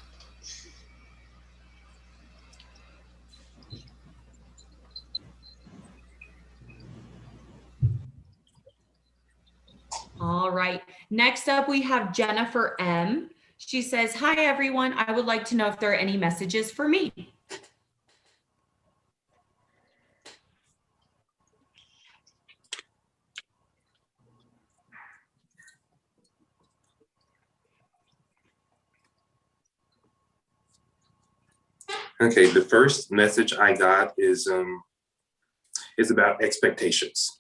All right. Next up, we have Jennifer M. She says, hi, everyone. I would like to know if there are any messages for me. Okay, the first message I got is about expectations.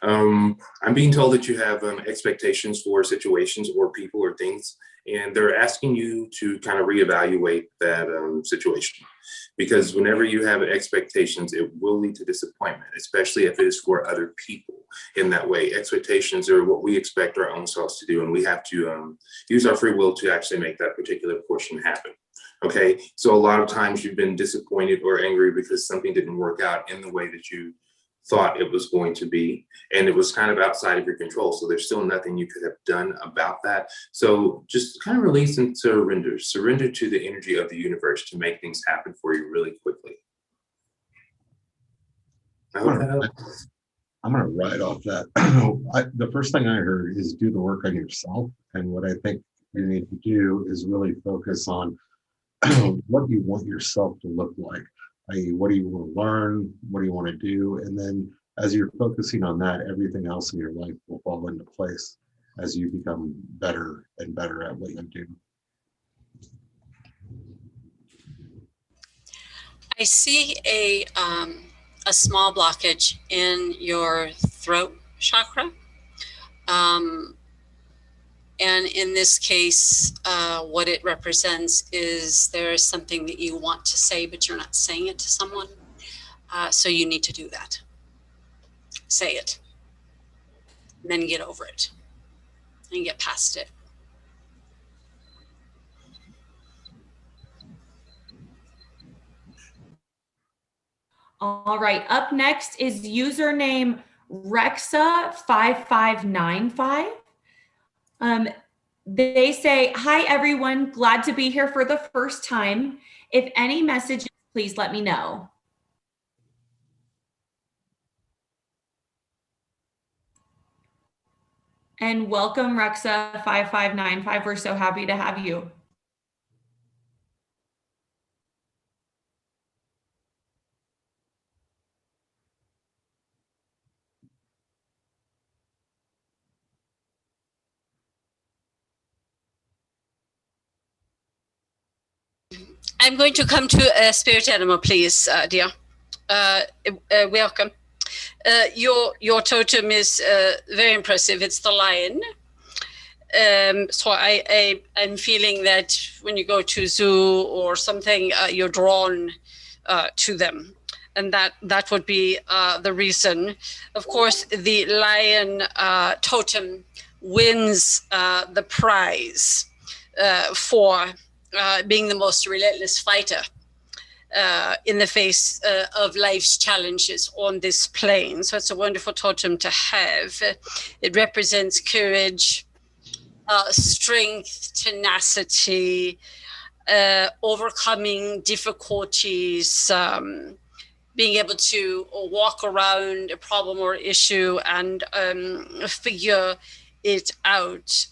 I'm being told that you have expectations for situations or people or things, and they're asking you to kind of reevaluate that situation. Because whenever you have expectations, it will lead to disappointment, especially if it is for other people in that way. Expectations are what we expect our own selves to do, and we have to use our free will to actually make that particular portion happen. Okay, so a lot of times you've been disappointed or angry because something didn't work out in the way that you thought it was going to be, and it was kind of outside of your control. So there's still nothing you could have done about that. So just kind of release and surrender to the energy of the universe to make things happen for you really quickly. I hope that helps. I'm going to ride off that. The first thing I heard is do the work on yourself. And what I think you need to do is really focus on what you want yourself to look like. i.e. what do you want to learn, what do you want to do, and then as you're focusing on that, everything else in your life will fall into place as you become better and better at what you do. I see a small blockage in your throat chakra. And in this case, what it represents is there is something that you want to say, but you're not saying it to someone. So you need to do that. Say it. And then get over it and get past it. All right, up next is username Rexa5595. They say, hi everyone, glad to be here for the first time. If any messages, please let me know. And welcome Rexa5595. We're so happy to have you. I'm going to come to a spirit animal, please, dear. Welcome. Your totem is very impressive. It's the lion. So I'm feeling that when you go to a zoo or something, you're drawn to them. And that would be the reason. Of course, the lion totem wins the prize for being the most relentless fighter in the face of life's challenges on this plane. So it's a wonderful totem to have. It represents courage, strength, tenacity, overcoming difficulties, being able to walk around a problem or issue and figure it out.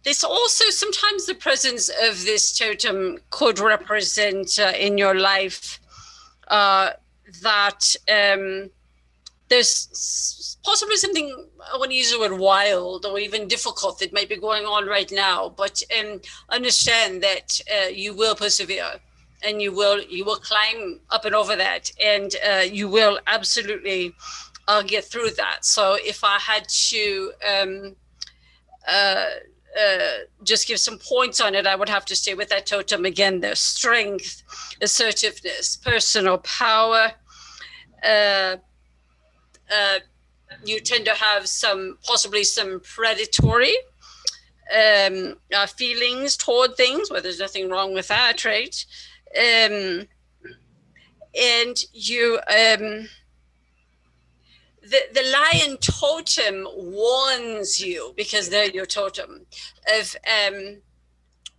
There's also sometimes the presence of this totem could represent in your life that there's possibly something, I want to use the word wild or even difficult that might be going on right now, but understand that you will persevere and you will climb up and over that, and you will absolutely get through that. So if I had to just give some points on it, I would have to stay with that totem again. There's strength, assertiveness, personal power. You tend to have possibly some predatory feelings toward things, well, there's nothing wrong with that, right? And you, the lion totem warns you, because they're your totem, of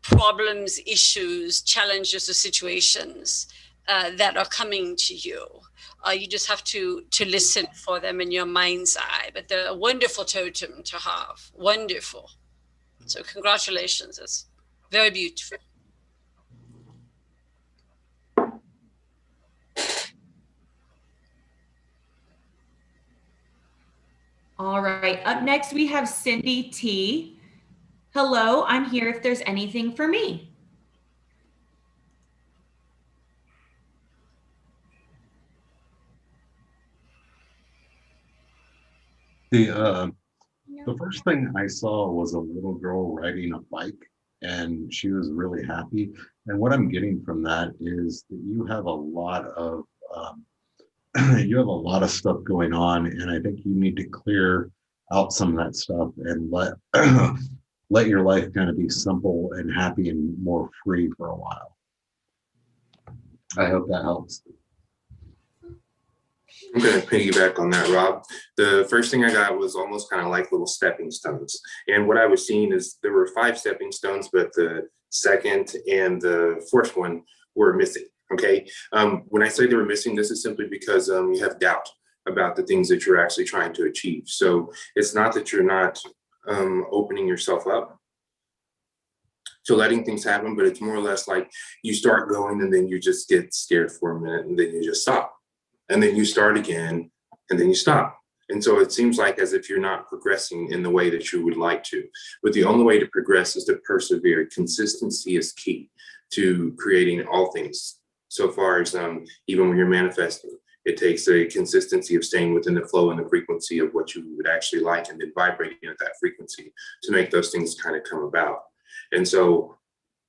problems, issues, challenges, or situations that are coming to you. You just have to listen for them in your mind's eye. But they're a wonderful totem to have. Wonderful. So congratulations. It's very beautiful. All right, up next we have Cindy T. Hello, I'm here if there's anything for me. The first thing I saw was a little girl riding a bike, and she was really happy. And what I'm getting from that is that you have a lot of stuff going on, and I think you need to clear out some of that stuff and let your life kind of be simple and happy and more free for a while. I hope that helps. I'm going to piggyback on that, Rob. The first thing I got was almost kind of like little stepping stones. And what I was seeing is there were 5 stepping stones, but the second and the fourth one were missing. Okay. When I say they were missing, this is simply because you have doubt about the things that you're actually trying to achieve. So it's not that you're not opening yourself up to letting things happen, but it's more or less like you start going and then you just get scared for a minute and then you just stop. And then you start again and then you stop. And so it seems like as if you're not progressing in the way that you would like to. But the only way to progress is to persevere. Consistency is key to creating all things. So far as even when you're manifesting, it takes a consistency of staying within the flow and the frequency of what you would actually like and then vibrating at that frequency to make those things kind of come about. And so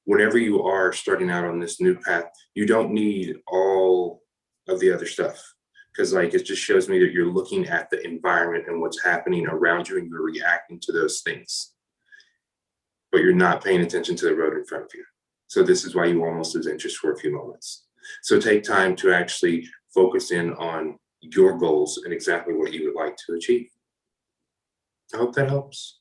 whenever you are starting out on this new path, you don't need all of the other stuff. Because like it just shows me that you're looking at the environment and what's happening around you and you're reacting to those things. But you're not paying attention to the road in front of you. So this is why you almost lose interest for a few moments. So take time to actually focus in on your goals and exactly what you would like to achieve. I hope that helps.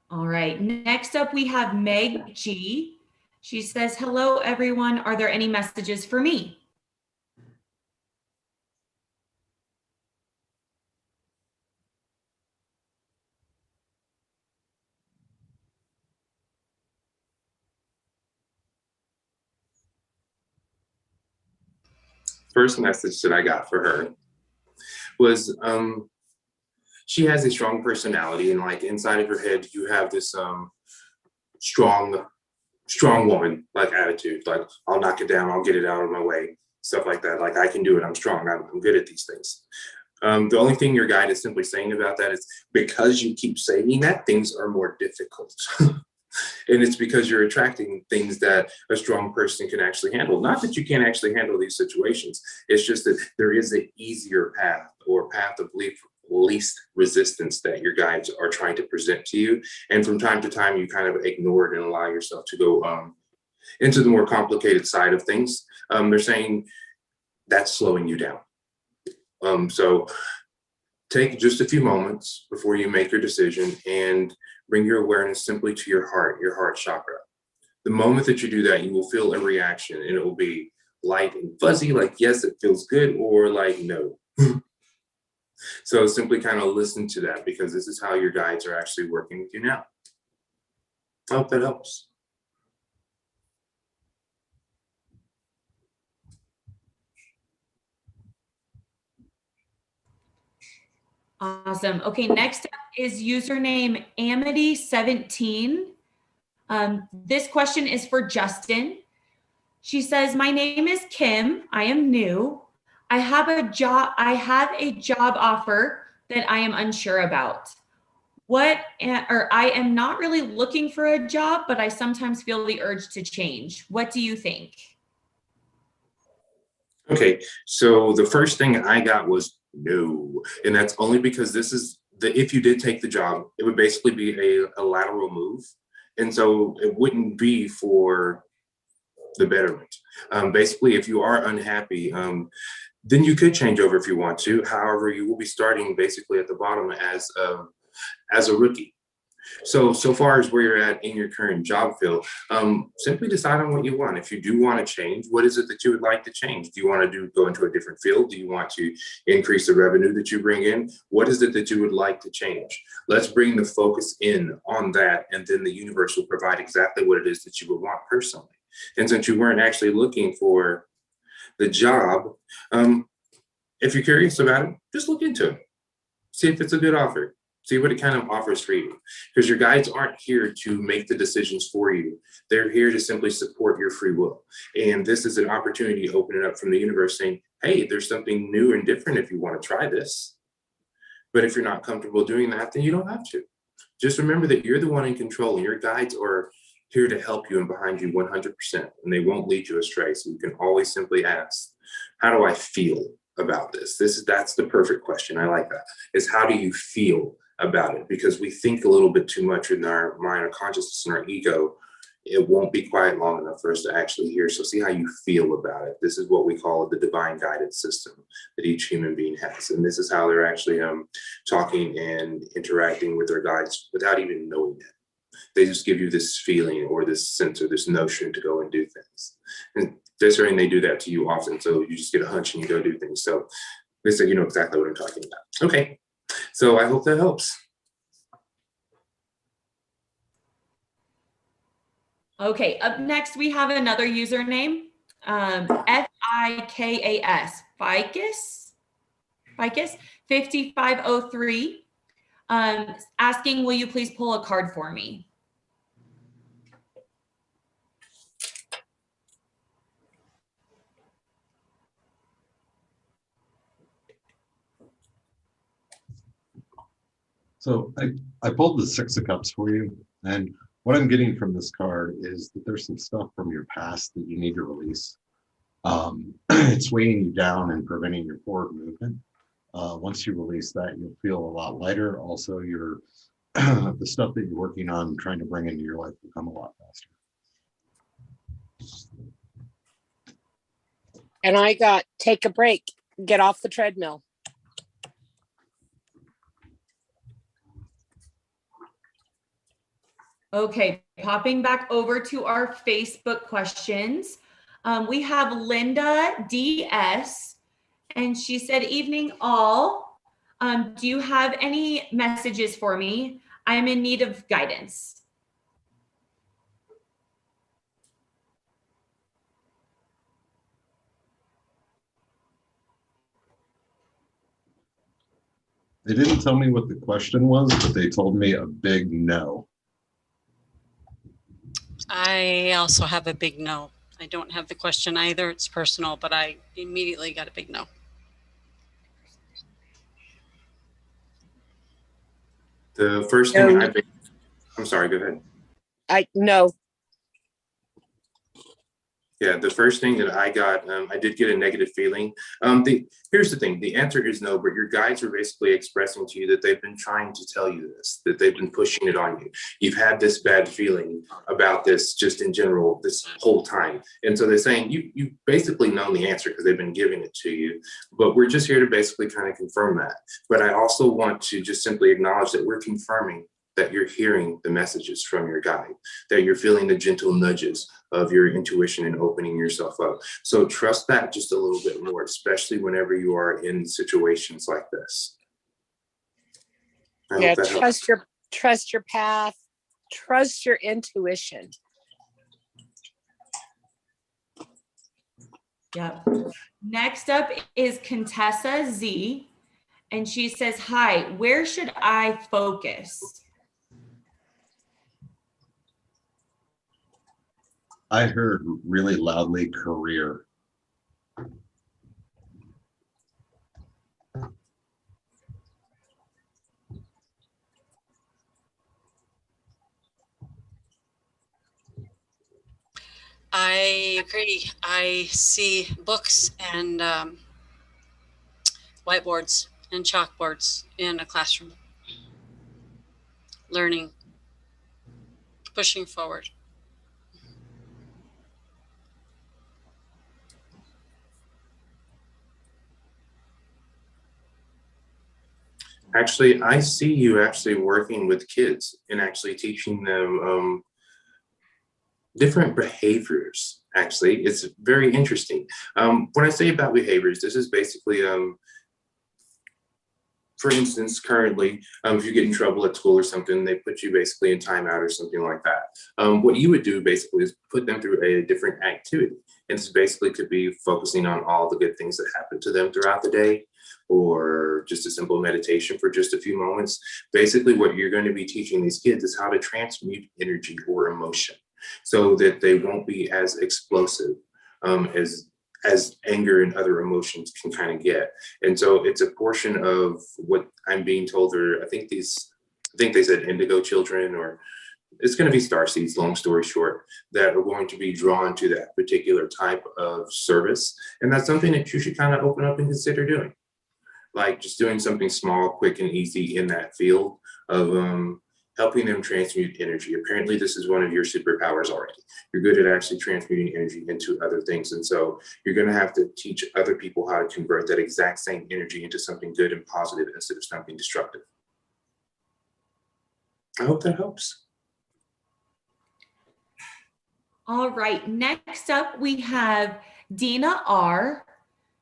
All right, next up we have Meg G. She says, hello everyone, are there any messages for me? First message that I got for her was she has a strong personality, and like inside of her head you have this strong woman like attitude, like I'll knock it down, I'll get it out of my way, stuff like that. Like I can do it, I'm strong, I'm good at these things. The only thing your guide is simply saying about that is because you keep saying that, things are more difficult. And it's because you're attracting things that a strong person can actually handle. Not that you can't actually handle these situations. It's just that there is an easier path or path of least resistance that your guides are trying to present to you. And from time to time, you kind of ignore it and allow yourself to go into the more complicated side of things. They're saying that's slowing you down. So take just a few moments before you make your decision and bring your awareness simply to your heart chakra. The moment that you do that, you will feel a reaction and it will be light and fuzzy, like, yes, it feels good, or like, no. So simply kind of listen to that because this is how your guides are actually working with you now. I hope that helps. Awesome. Okay, next up is username Amity17. This question is for Justin. She says, my name is Kim. I am new. I have a job offer that I am unsure about. I am not really looking for a job, but I sometimes feel the urge to change. What do you think? Okay, so the first thing I got was no. And that's only because if you did take the job, it would basically be a lateral move. And so it wouldn't be for the betterment. Basically, if you are unhappy, then you could change over if you want to. However, you will be starting basically at the bottom as a rookie. So far as where you're at in your current job field, simply decide on what you want. If you do want to change, what is it that you would like to change? Do you want to go into a different field? Do you want to increase the revenue that you bring in? What is it that you would like to change? Let's bring the focus in on that, and then the universe will provide exactly what it is that you would want personally. And since you weren't actually looking for the job, if you're curious about it, just look into it. See if it's a good offer. See what it kind of offers for you. Because your guides aren't here to make the decisions for you. They're here to simply support your free will. And this is an opportunity to open it up from the universe saying, hey, there's something new and different if you want to try this. But if you're not comfortable doing that, then you don't have to. Just remember that you're the one in control, and your guides are here to help you and behind you 100%, and they won't lead you astray. So you can always simply ask, how do I feel about this? That's the perfect question. I like that. Is how do you feel about it? Because we think a little bit too much in our mind, our consciousness, and our ego. It won't be quiet long enough for us to actually hear. So see how you feel about it. This is what we call the divine guidance system that each human being has. And this is how they're actually talking and interacting with their guides without even knowing it. They just give you this feeling or this sense or this notion to go and do things. And they do that to you often. So you just get a hunch and you go do things. So Lisa, you know exactly what I'm talking about. Okay, so I hope that helps. Okay, up next we have another username, FIKAS, Ficus 5503, asking, will you please pull a card for me? So I pulled the Six of Cups for you, and what I'm getting from this card is that there's some stuff from your past that you need to release. It's weighing you down and preventing your forward movement. Once you release that, you'll feel a lot lighter. Also, your the stuff that you're working on trying to bring into your life will come a lot faster. And I got take a break, get off the treadmill. Okay, popping back over to our Facebook questions. We have Linda DS, and she said, evening all. Do you have any messages for me? I'm in need of guidance. They didn't tell me what the question was, but they told me a big no. I also have a big no. I don't have the question either. It's personal, but I immediately got a big no. The first thing I'm sorry, go ahead. No. Yeah, the first thing that I got, I did get a negative feeling. Here's the thing, the answer is no, but your guides are basically expressing to you that they've been trying to tell you this, that they've been pushing it on you. You've had this bad feeling about this just in general this whole time. And so they're saying you basically know the answer because they've been giving it to you, but we're just here to basically kind of confirm that. But I also want to just simply acknowledge that we're confirming that you're hearing the messages from your guide, that you're feeling the gentle nudges of your intuition and opening yourself up. So trust that just a little bit more, especially whenever you are in situations like this. Yeah, trust your path, trust your intuition. Yep. Next up is Contessa Z, and she says, hi, where should I focus? I heard really loudly career. I agree. I see books and whiteboards and chalkboards in a classroom. Learning, pushing forward. Actually, I see you actually working with kids and actually teaching them different behaviors. Actually, it's very interesting. When I say about behaviors, this is basically, for instance, currently, if you get in trouble at school or something, they put you basically in timeout or something like that. What you would do basically is put them through a different activity. And this basically could be focusing on all the good things that happen to them throughout the day, or just a simple meditation for just a few moments. Basically, what you're going to be teaching these kids is how to transmute energy or emotion so that they won't be as explosive as anger and other emotions can kind of get. And so it's a portion of what I'm being told, or I think they said indigo children, or it's going to be starseeds, long story short, that are going to be drawn to that particular type of service. And that's something that you should kind of open up and consider doing. Like just doing something small, quick, and easy in that field of helping them transmute energy. Apparently, this is one of your superpowers already. You're good at actually transmuting energy into other things. And so you're going to have to teach other people how to convert that exact same energy into something good and positive instead of something destructive. I hope that helps. All right, next up we have Dina R.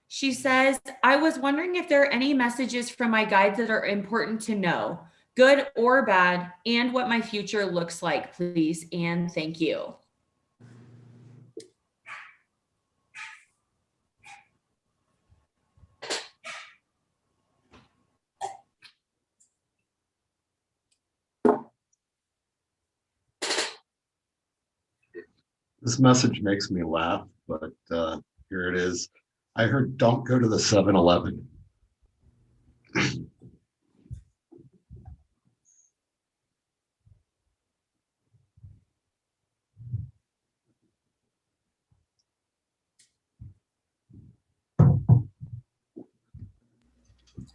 She says, I was wondering if there are any messages from my guides that are important to know, good or bad, and what my future looks like, please. And thank you. This message makes me laugh, but here it is. I heard, don't go to the 7-Eleven.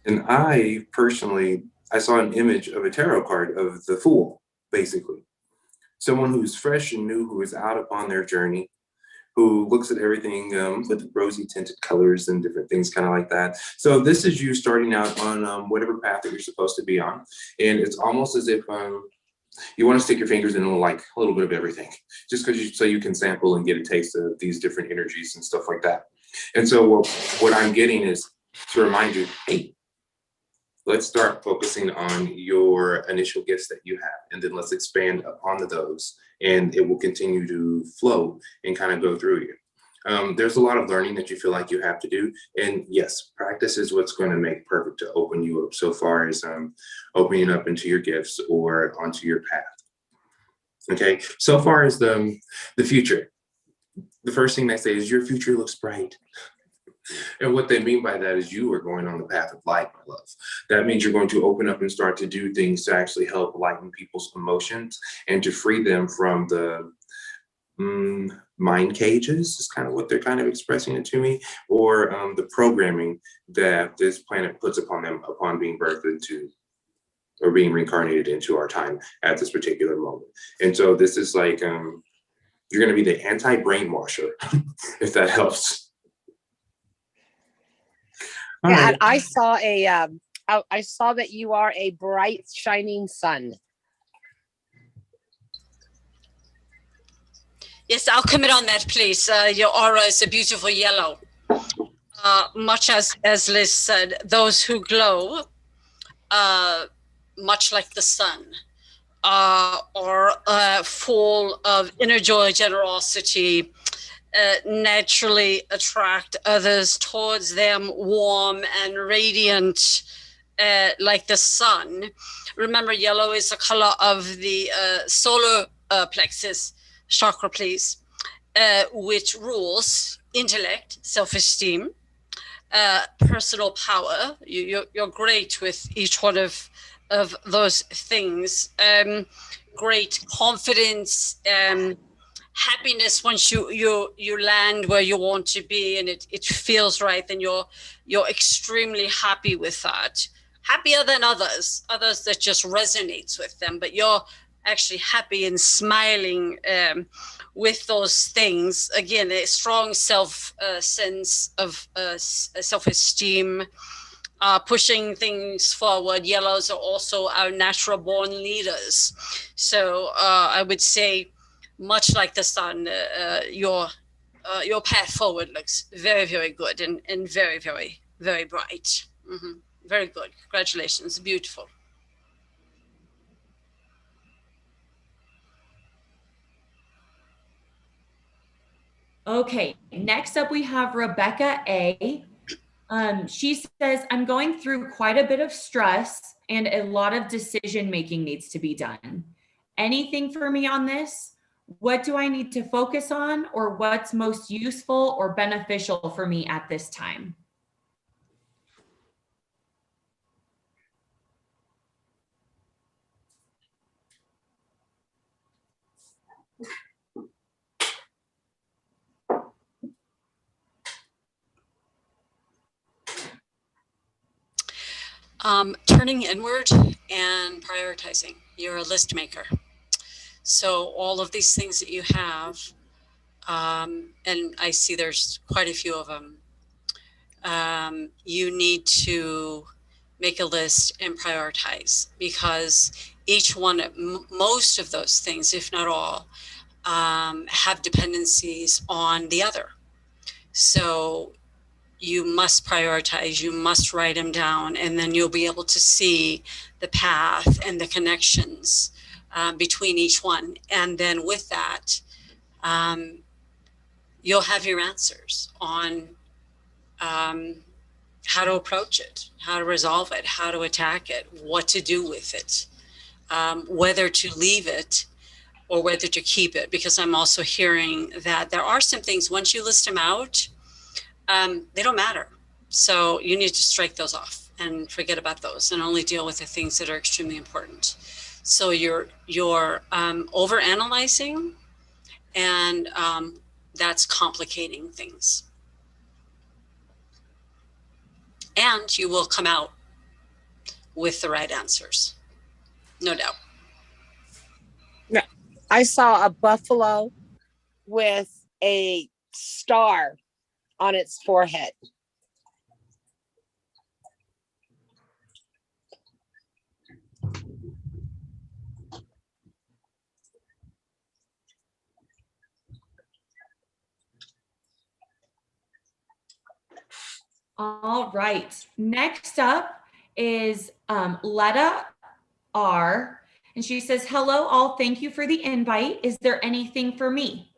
And I personally, I saw an image of a tarot card of the Fool, basically. Someone who's fresh and new, who is out upon their journey, who looks at everything with rosy tinted colors and different things kind of like that. So this is you starting out on whatever path that you're supposed to be on. And it's almost as if you want to stick your fingers in like a little bit of everything, just because so you can sample and get a taste of these different energies and stuff like that. And so what I'm getting is to remind you, hey, let's start focusing on your initial gifts that you have, and then let's expand upon those, and it will continue to flow and kind of go through you. There's a lot of learning that you feel like you have to do, and yes, practice is what's going to make perfect to open you up so far as opening up into your gifts or onto your path. Okay, so far as the future, the first thing they say is your future looks bright. And what they mean by that is you are going on the path of light, my love. That means you're going to open up and start to do things to actually help lighten people's emotions and to free them from the mind cages, is kind of what they're kind of expressing it to me, or the programming that this planet puts upon them upon being birthed into or being reincarnated into our time at this particular moment. And so this is like, you're going to be the anti-brainwasher, if that helps. All Yeah, right. and I saw I saw that you are a bright, shining sun. Yes, I'll comment on that, please. Your aura is a beautiful yellow. Much as Liz said, those who glow, much like the sun, are full of inner joy, generosity, naturally attract others towards them, warm and radiant, like the sun. Remember, yellow is the color of the solar plexus chakra, please, which rules intellect, self-esteem, personal power. You're great with each one of those things. Great confidence, happiness once you land where you want to be, and it feels right, then you're extremely happy with that. Happier than others that just resonates with them, but you're actually happy and smiling with those things. Again, a strong sense of self-esteem, pushing things forward. Yellows are also our natural born leaders. So I would say, much like the sun, your path forward looks very, very good and very, very, very bright. Mm-hmm. Very good. Congratulations. Beautiful. Okay, next up we have Rebecca A. She says, I'm going through quite a bit of stress and a lot of decision making needs to be done. Anything for me on this? What do I need to focus on, or what's most useful or beneficial for me at this time? Turning inward and prioritizing. You're a list maker. So all of these things that you have, and I see there's quite a few of them, you need to make a list and prioritize, because each one, most of those things, if not all, have dependencies on the other. So you must prioritize, you must write them down, and then you'll be able to see the path and the connections between each one. And then with that, you'll have your answers on how to approach it, how to resolve it, how to attack it, what to do with it, whether to leave it or whether to keep it. Because I'm also hearing that there are some things, once you list them out, they don't matter. So you need to strike those off and forget about those and only deal with the things that are extremely important. So you're overanalyzing, and that's complicating things. And you will come out with the right answers, no doubt. I saw a buffalo with a star on its forehead. All right. Next up is Letta R. And she says, hello, all. Thank you for the invite. Is there anything for me?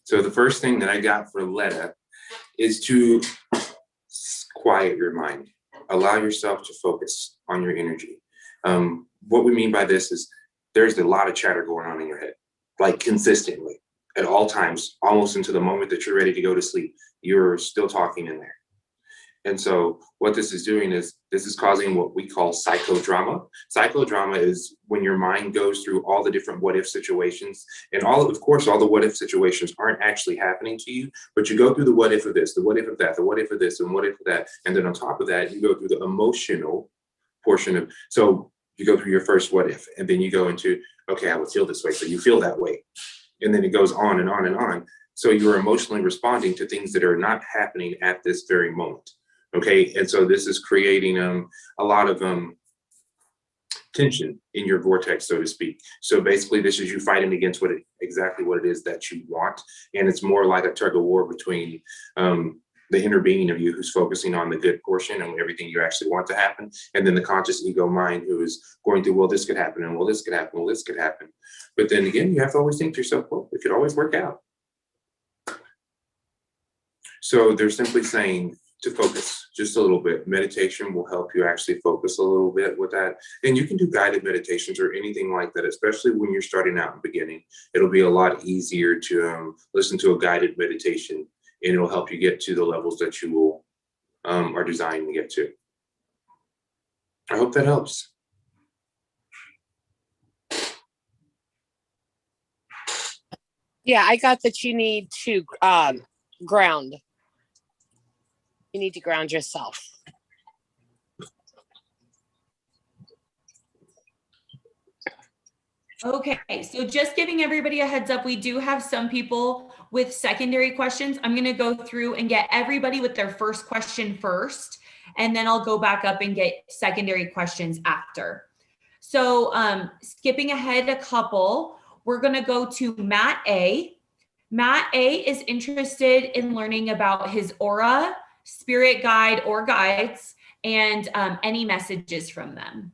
So the first thing that I got for Letta is to quiet your mind. Allow yourself to focus on your energy. What we mean by this is there's a lot of chatter going on in your head, like consistently at all times, almost into the moment that you're ready to go to sleep, you're still talking in there. And so what this is doing is this is causing what we call psychodrama. Psychodrama is when your mind goes through all the different what if situations, and of course, all the what if situations aren't actually happening to you, but you go through the what if of this, the what if of that, the what if of this, and what if of that. And then on top of that, you go through the emotional portion of, so you go through your first what if, and then you go into, okay, I would feel this way. So you feel that way. And then it goes on and on and on. So you're emotionally responding to things that are not happening at this very moment. Okay, and so this is creating a lot of tension in your vortex, so to speak. So basically, this is you fighting against exactly what it is that you want, and it's more like a tug of war between the inner being of you who's focusing on the good portion and everything you actually want to happen, and then the conscious ego mind who is going through, well, this could happen, and well, this could happen, well, this could happen. But then again, you have to always think to yourself, well, it could always work out. So they're simply saying to focus just a little bit. Meditation will help you actually focus a little bit with that. And you can do guided meditations or anything like that, especially when you're starting out in the beginning. It'll be a lot easier to listen to a guided meditation, and it'll help you get to the levels that you will are designed to get to. I hope that helps. Yeah, I got that you need to ground. You need to ground yourself. Okay, so just giving everybody a heads up, we do have some people with secondary questions. I'm going to go through and get everybody with their first question first, and then I'll go back up and get secondary questions after. So skipping ahead a couple, we're going to go to Matt A. Matt A is interested in learning about his aura, spirit guide or guides, and any messages from them.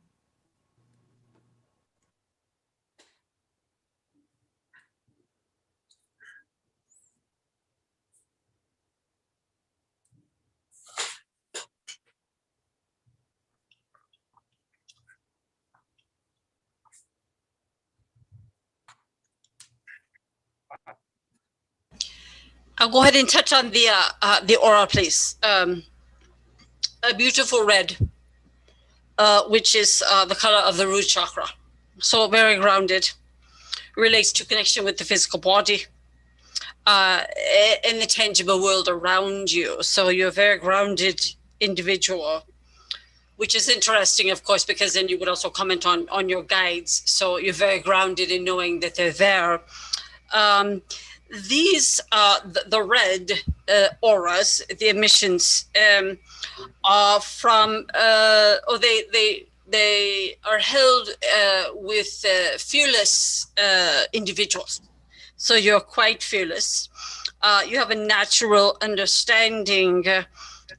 I'll go ahead and touch on the aura, please. A beautiful red, which is the color of the root chakra. So very grounded, relates to connection with the physical body and the tangible world around you. So you're a very grounded individual, which is interesting, of course, because then you would also comment on your guides. So you're very grounded in knowing that they're there. these the red auras, the emissions, are from or they are held with fearless individuals. So you're quite fearless. You have a natural understanding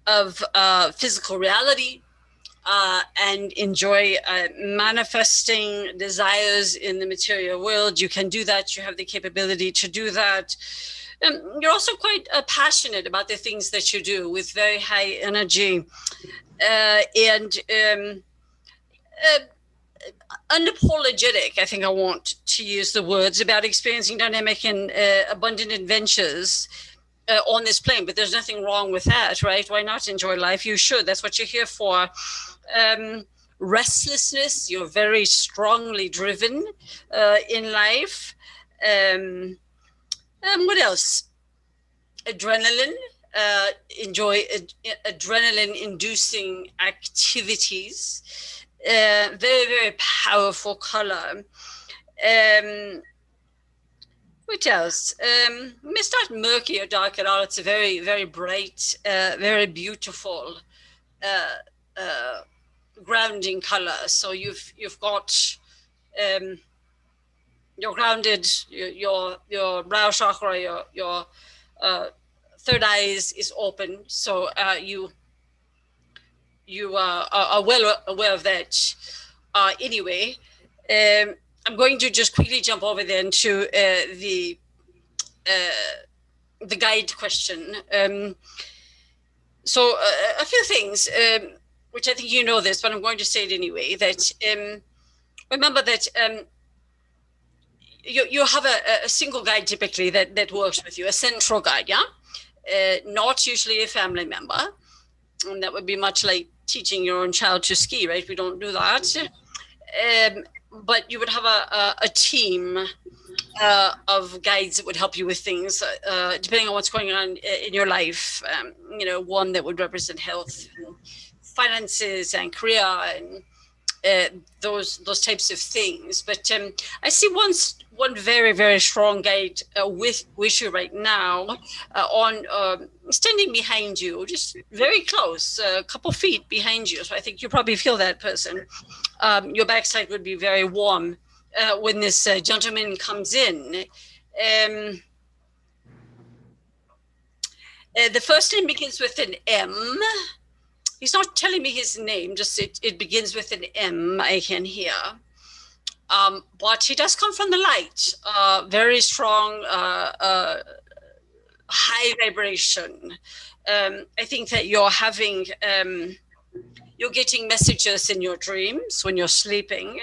of physical reality. And enjoy manifesting desires in the material world. You can do that. You have the capability to do that. You're also quite passionate about the things that you do with very high energy and unapologetic. I think I want to use the words about experiencing dynamic and abundant adventures on this plane, but there's nothing wrong with that, right? Why not enjoy life? You should. That's what you're here for. Restlessness, you're very strongly driven in life. What else? Adrenaline, enjoy adrenaline inducing activities. Very, very powerful color. What else? May start murky or dark at all. It's a very, very bright, very beautiful grounding color. So you've got you're grounded. Your brow chakra, your third eye is open. So you are well aware of that. Anyway. I'm going to just quickly jump over then to the guide question. So a few things, which I think you know this, but I'm going to say it anyway, that remember that you have a single guide typically that works with you, a central guide, yeah? Not usually a family member. And that would be much like teaching your own child to ski, right? We don't do that. But you would have a team of guides that would help you with things, depending on what's going on in your life. One that would represent health, and finances, and career, and those types of things. But I see one very, very strong guide with you right now, standing behind you, just very close, a couple feet behind you. So I think you probably feel that person. Your backside would be very warm when this gentleman comes in. The first name begins with an M. He's not telling me his name, just it begins with an M, I can hear. But he does come from the light, very strong, high vibration. I think that you're having... you're getting messages in your dreams when you're sleeping.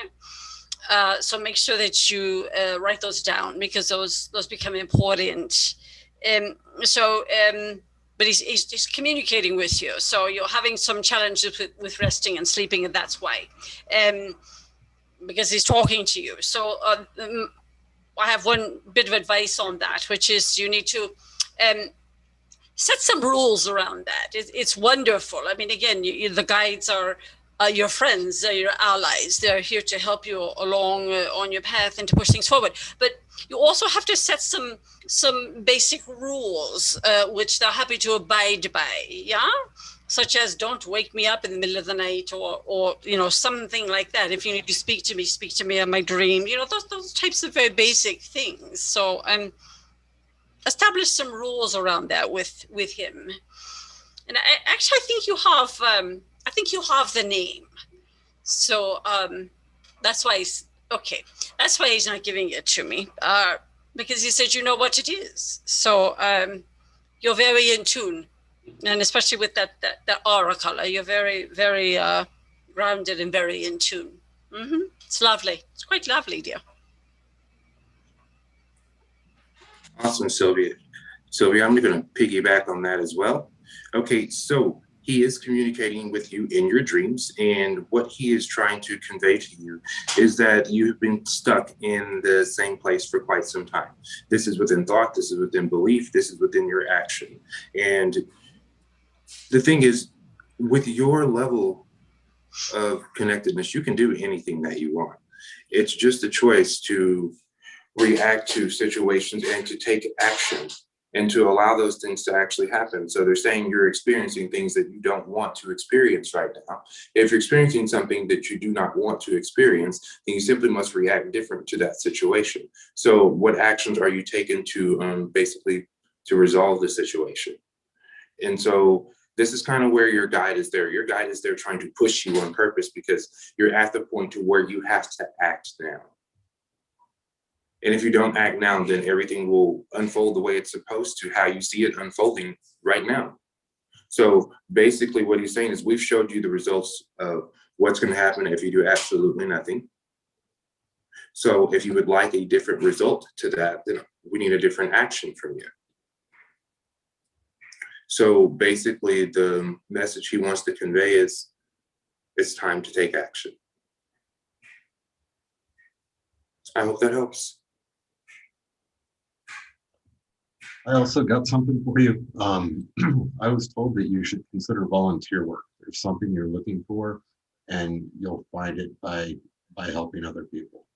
So make sure that you write those down, because those become important. But he's communicating with you. So you're having some challenges with resting and sleeping, and that's why. Because he's talking to you. So I have one bit of advice on that, which is you need to set some rules around that. It's wonderful. I mean, again, the guides are your friends, your allies. They're here to help you along on your path and to push things forward. But you also have to set some basic rules, which they're happy to abide by. Yeah. Such as don't wake me up in the middle of the night, or something like that. If you need to speak to me in my dream. Those types of very basic things. So establish some rules around that with him. And I think you have the name. So that's why he's not giving it to me, because he said you know what it is. So you're very in tune. And especially with that aura color, you're very, very grounded and very in tune. Mm-hmm. It's lovely. It's quite lovely, dear. Awesome, Sylvia. Sylvia, I'm going to piggyback on that as well. Okay, so he is communicating with you in your dreams, and what he is trying to convey to you is that you have been stuck in the same place for quite some time. This is within thought, this is within belief, this is within your action. And the thing is, with your level of connectedness, you can do anything that you want. It's just a choice to react to situations and to take action and to allow those things to actually happen. So they're saying you're experiencing things that you don't want to experience right now. If you're experiencing something that you do not want to experience, then you simply must react different to that situation. So what actions are you taking to basically to resolve the situation? And so this is kind of where your guide is there. Your guide is there trying to push you on purpose because you're at the point to where you have to act now. And if you don't act now, then everything will unfold the way it's supposed to, how you see it unfolding right now. So basically what he's saying is we've showed you the results of what's going to happen if you do absolutely nothing. So if you would like a different result to that, then we need a different action from you. So basically the message he wants to convey is it's time to take action. I hope that helps. I also got something for you. I was told that you should consider volunteer work. There's something you're looking for, and you'll find it by helping other people.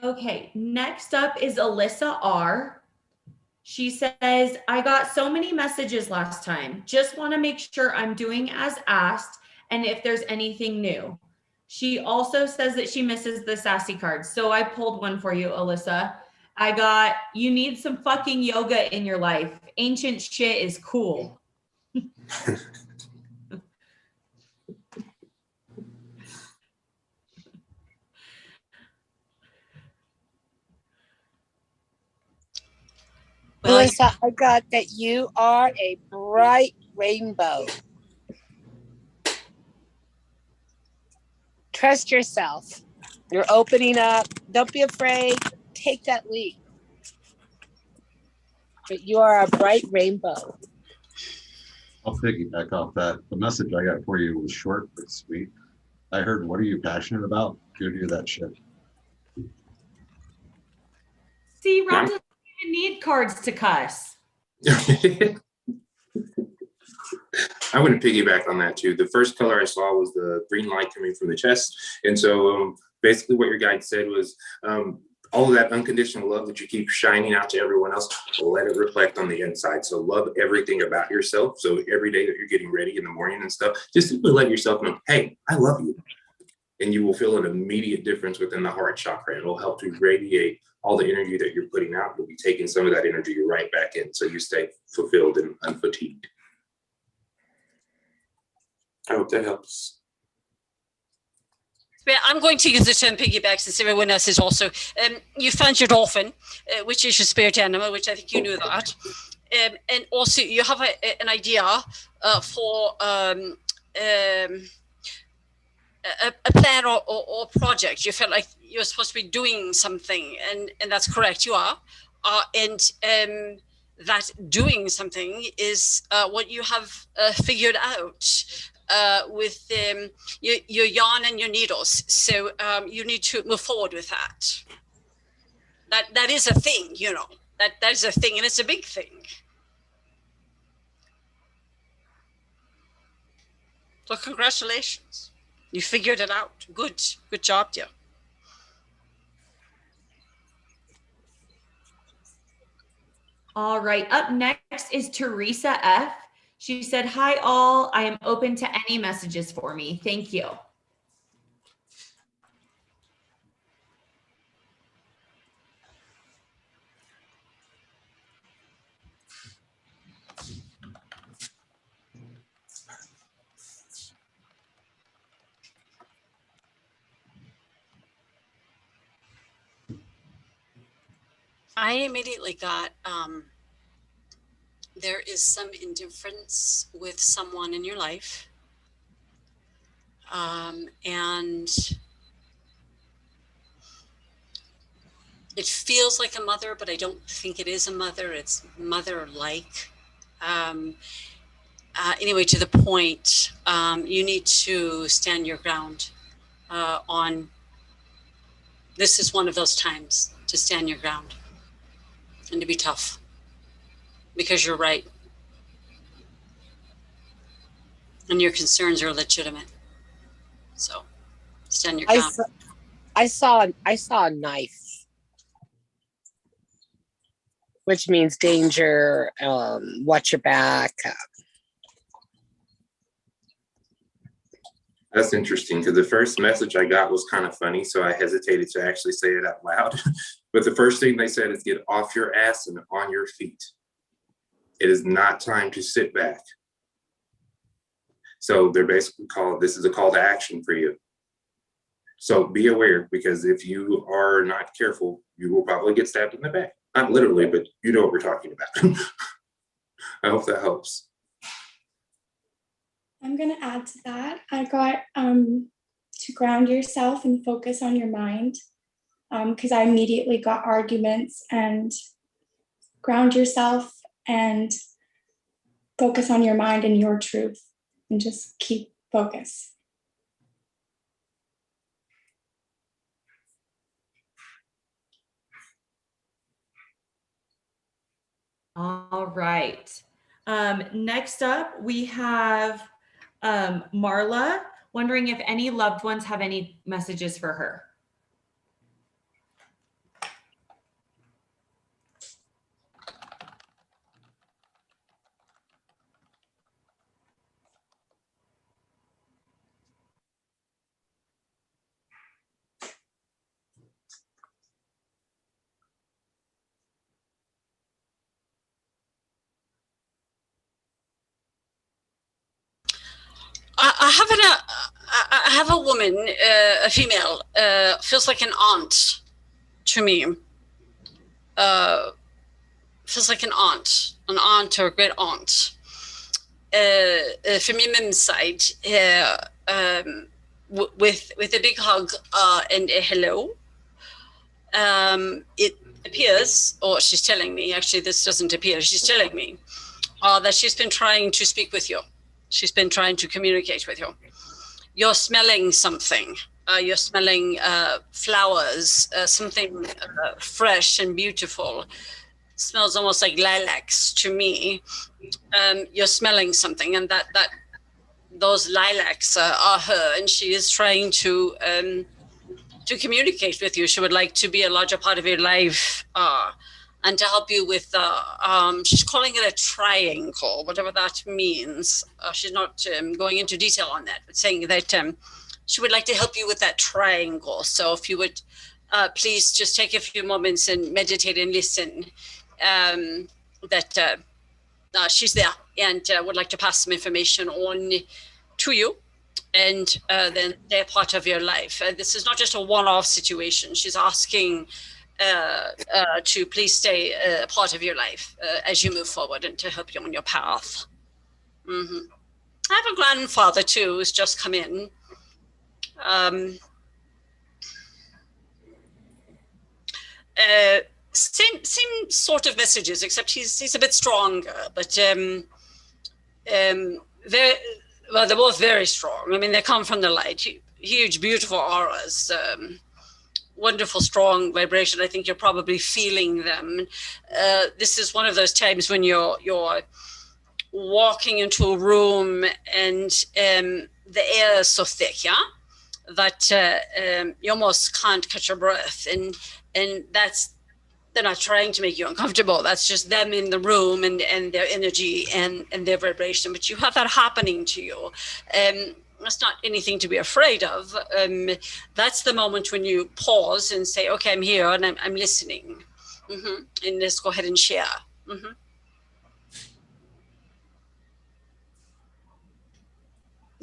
Okay, next up is Alyssa R. She says, I got so many messages last time. Just want to make sure I'm doing as asked and if there's anything new. She also says that she misses the sassy cards. So I pulled one for you, Alyssa. I got, you need some fucking yoga in your life. Ancient shit is cool. Well, Melissa, I got that you are a bright rainbow. Trust yourself. You're opening up. Don't be afraid. Take that leap. But you are a bright rainbow. I'll piggyback off that. The message I got for you was short but sweet. I heard, what are you passionate about? Go do that shit. See, Ron doesn't even need cards to cuss. I'm going to piggyback on that too. The first color I saw was the green light coming from the chest. And so basically what your guide said was all of that unconditional love that you keep shining out to everyone else, let it reflect on the inside. So love everything about yourself. So every day that you're getting ready in the morning and stuff, just simply let yourself know, hey, I love you. And you will feel an immediate difference within the heart chakra. It will help to radiate all the energy that you're putting out. You'll be taking some of that energy right back in. So you stay fulfilled and unfatigued. I hope that helps. Yeah, I'm going to use the term piggyback since everyone else is also. You found your dolphin, which is your spirit animal, which I think you knew that. And also you have an idea for a plan or project. You felt like you're supposed to be doing something, and that's correct, you are. And that doing something is what you have figured out. With your yarn and your needles, so you need to move forward with that. That is a thing, you know. That is a thing, and it's a big thing. So congratulations, you figured it out. Good job, dear. All right, up next is Teresa F. She said, hi all, I am open to any messages for me. Thank you. I immediately got, there is some indifference with someone in your life. And it feels like a mother, but I don't think it is a mother. It's mother-like. Anyway, to the point, you need to stand your ground on, this is one of those times to stand your ground and to be tough, because you're right. and your concerns are legitimate. So stand your I ground. saw a knife, which means danger. Watch your back. That's interesting because the first message I got was kind of funny, so I hesitated to actually say it out loud. But the first thing they said is get off your ass and on your feet. It is not time to sit back. So they're basically this is a call to action for you. So be aware, because if you are not careful, you will probably get stabbed in the back. Not literally, but you know what we're talking about. I hope that helps. I'm going to add to that. I got to ground yourself and focus on your mind, because I immediately got arguments, and ground yourself and focus on your mind and your truth, and just keep focus. All right. Next up, we have Marla, wondering if any loved ones have any messages for her. I have a woman, a female, feels like an aunt to me. Feels like an aunt or a great aunt. From your mum's side, with a big hug and a hello. It appears, or she's telling me, actually this doesn't appear, she's telling me that she's been trying to speak with you. She's been trying to communicate with you. You're smelling something. You're smelling flowers, something fresh and beautiful. Smells almost like lilacs to me. You're smelling something, and that those lilacs are her, and she is trying to communicate with you. She would like to be a larger part of your life, and to help you with, she's calling it a triangle, whatever that means. She's not going into detail on that, but saying that she would like to help you with that triangle. So if you would please just take a few moments and meditate and listen, that she's there and would like to pass some information on to you. And then they're part of your life. This is not just a one-off situation. She's asking to please stay a part of your life as you move forward and to help you on your path. I have a grandfather too who's just come in. Same sort of messages, except he's a bit stronger, but very. Well, they're both very strong. I mean, they come from the light, huge, beautiful auras, wonderful, strong vibration. I think you're probably feeling them. This is one of those times when you're walking into a room and the air is so thick, yeah, that you almost can't catch your breath. And that's, they're not trying to make you uncomfortable. That's just them in the room and their energy and their vibration. But you have that happening to you. That's not anything to be afraid of. That's the moment when you pause and say, okay, I'm here and I'm listening. And let's go ahead and share.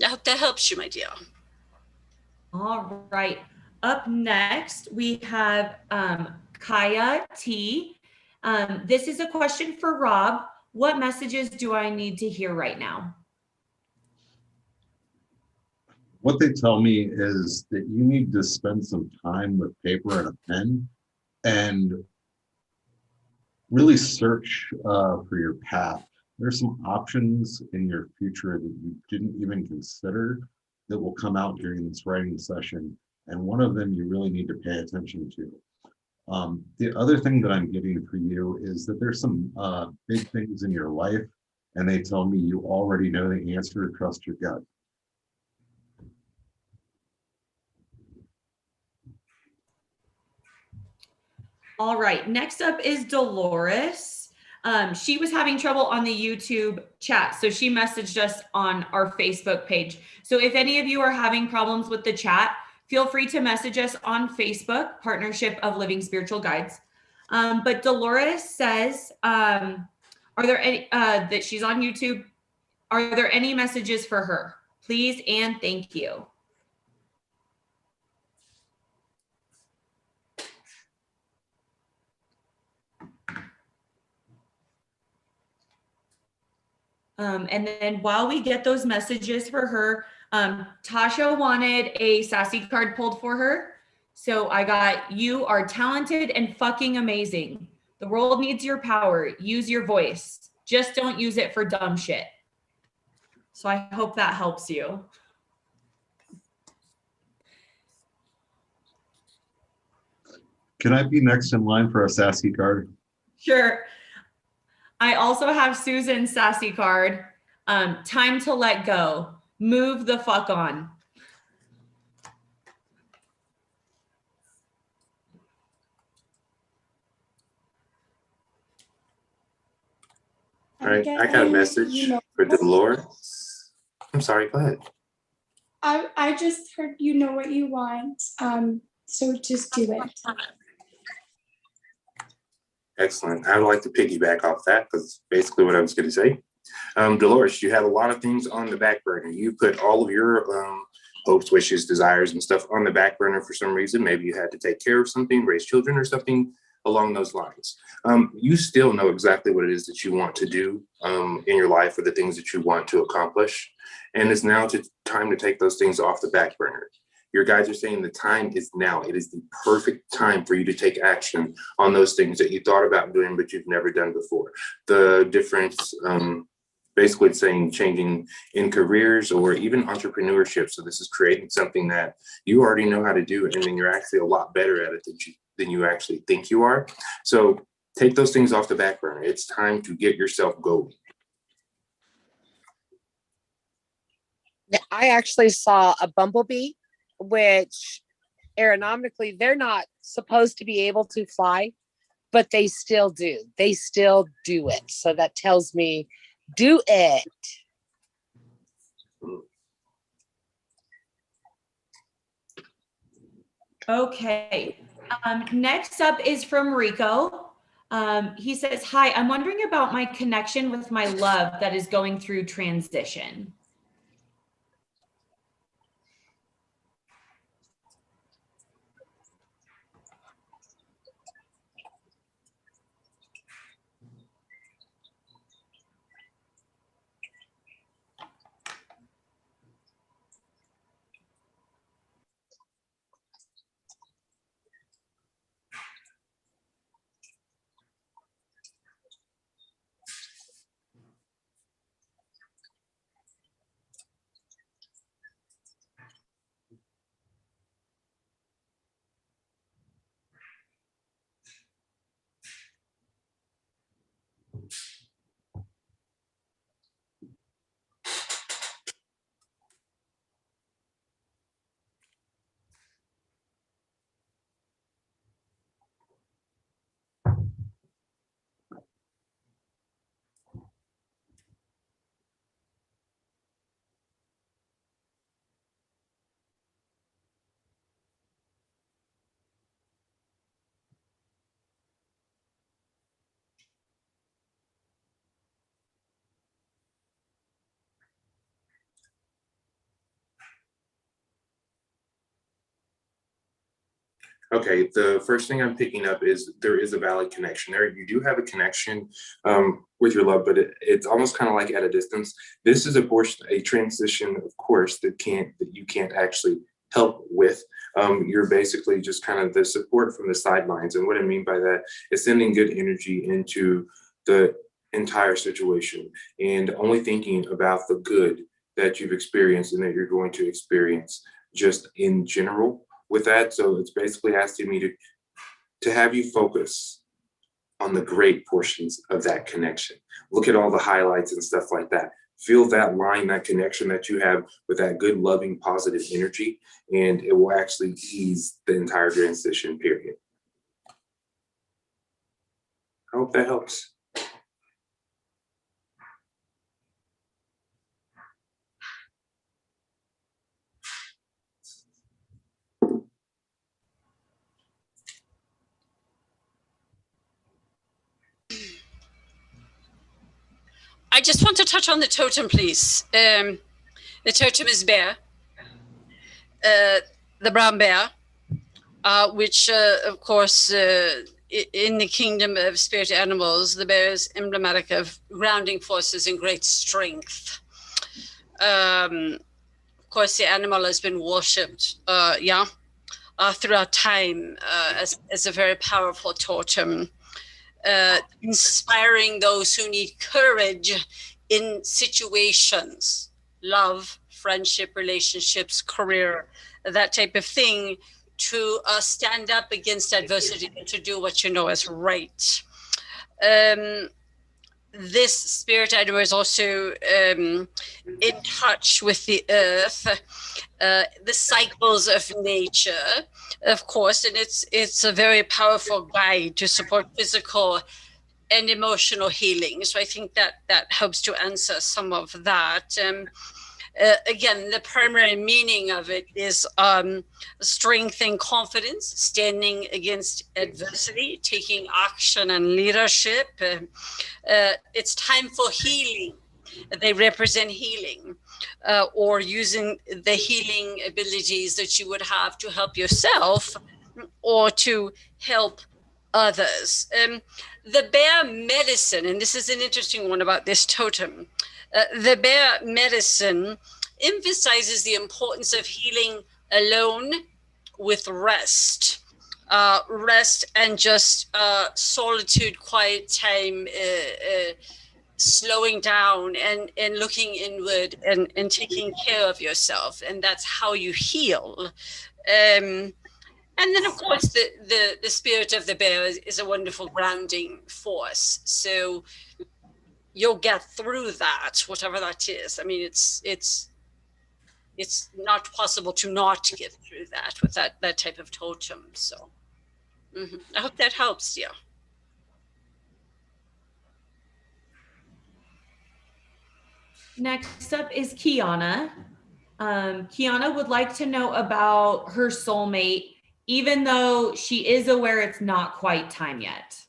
I hope that helps you, my dear. All right. Up next, we have Kaya T. This is a question for Rob. What messages do I need to hear right now? What they tell me is that you need to spend some time with paper and a pen and really search for your path. There's some options in your future that you didn't even consider that will come out during this writing session. And one of them you really need to pay attention to. The other thing that I'm getting for you is that there's some big things in your life and they tell me you already know the answer, trust your gut. All right, next up is Dolores. She was having trouble on the YouTube chat, so she messaged us on our Facebook page. So if any of you are having problems with the chat, feel free to message us on Facebook, Partnership of Living Spiritual Guides. But Dolores says, are there any, that she's on YouTube, are there any messages for her? Please and thank you. And then while we get those messages for her, Tasha wanted a sassy card pulled for her. So I got, you are talented and fucking amazing. The world needs your power. Use your voice. Just don't use it for dumb shit. So I hope that helps you. Can I be next in line for a sassy card? Sure. I also have Susan's sassy card. Time to let go. Move the fuck on. All right, I got a message for Dolores. I'm sorry, go ahead. I just heard you know what you want. So just do it. Excellent. I would like to piggyback off that because basically what I was going to say. Dolores, you have a lot of things on the back burner. You put all of your hopes, wishes, desires, and stuff on the back burner for some reason. Maybe you had to take care of something, raise children or something along those lines. You still know exactly what it is that you want to do in your life or the things that you want to accomplish. And it's now time to take those things off the back burner. Your guides are saying the time is now. It is the perfect time for you to take action on those things that you thought about doing, but you've never done before. The difference, basically it's saying changing in careers or even entrepreneurship. So this is creating something that you already know how to do, and then you're actually a lot better at it than you actually think you are. So take those things off the back burner. It's time to get yourself going. I actually saw a bumblebee, which aeronautically, they're not supposed to be able to fly, but they still do. They still do it. So that tells me, do it. Okay. Next up is from Rico. He says, hi, I'm wondering about my connection with my love that is going through transition. Okay, the first thing I'm picking up is there is a valid connection there. You do have a connection with your love, but it's almost kind of like at a distance. This is a transition, of course, that you can't actually help with. You're basically just kind of the support from the sidelines. And what I mean by that is sending good energy into the entire situation and only thinking about the good that you've experienced and that you're going to experience just in general with that. So it's basically asking me to have you focus on the great portions of that connection. Look at all the highlights and stuff like that. Feel that line, that connection that you have with that good, loving, positive energy, and it will actually ease the entire transition period. I hope that helps. I just want to touch on the totem, please. The totem is bear, the brown bear, which, of course, in the kingdom of spirit animals, the bear is emblematic of grounding forces and great strength. Of course, the animal has been worshipped, throughout time as a very powerful totem. Inspiring those who need courage in situations, love, friendship, relationships, career, that type of thing, to stand up against adversity and to do what you know is right. This spirit animal is also in touch with the earth, the cycles of nature, of course, and it's a very powerful guide to support physical and emotional healing. So I think that helps to answer some of that. Again, the primary meaning of it is strength and confidence, standing against adversity, taking action and leadership. It's time for healing. They represent healing, or using the healing abilities that you would have to help yourself or to help others. The bear medicine, and this is an interesting one about this totem, the bear medicine emphasizes the importance of healing alone with rest. Rest and just solitude, quiet time, slowing down and looking inward and taking care of yourself. And that's how you heal. And then, of course, the spirit of the bear is a wonderful grounding force. So you'll get through that, whatever that is. I mean, it's not possible to not get through that with that type of totem. So I hope that helps you. Next up is Kiana. Kiana would like to know about her soulmate, even though she is aware it's not quite time yet.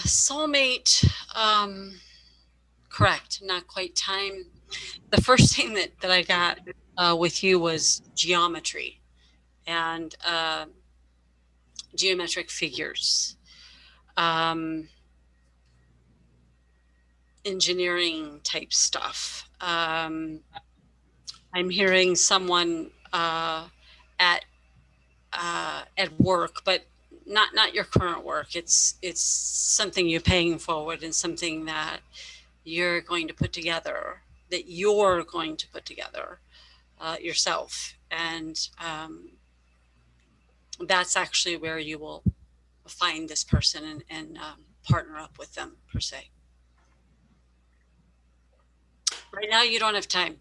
Soulmate, correct, not quite time. The first thing that I got with you was geometry and geometric figures, engineering type stuff. I'm hearing someone at work, but not your current work. It's something you're paying forward and something that you're going to put together, yourself. And that's actually where you will find this person and partner up with them, per se. Right now, you don't have time.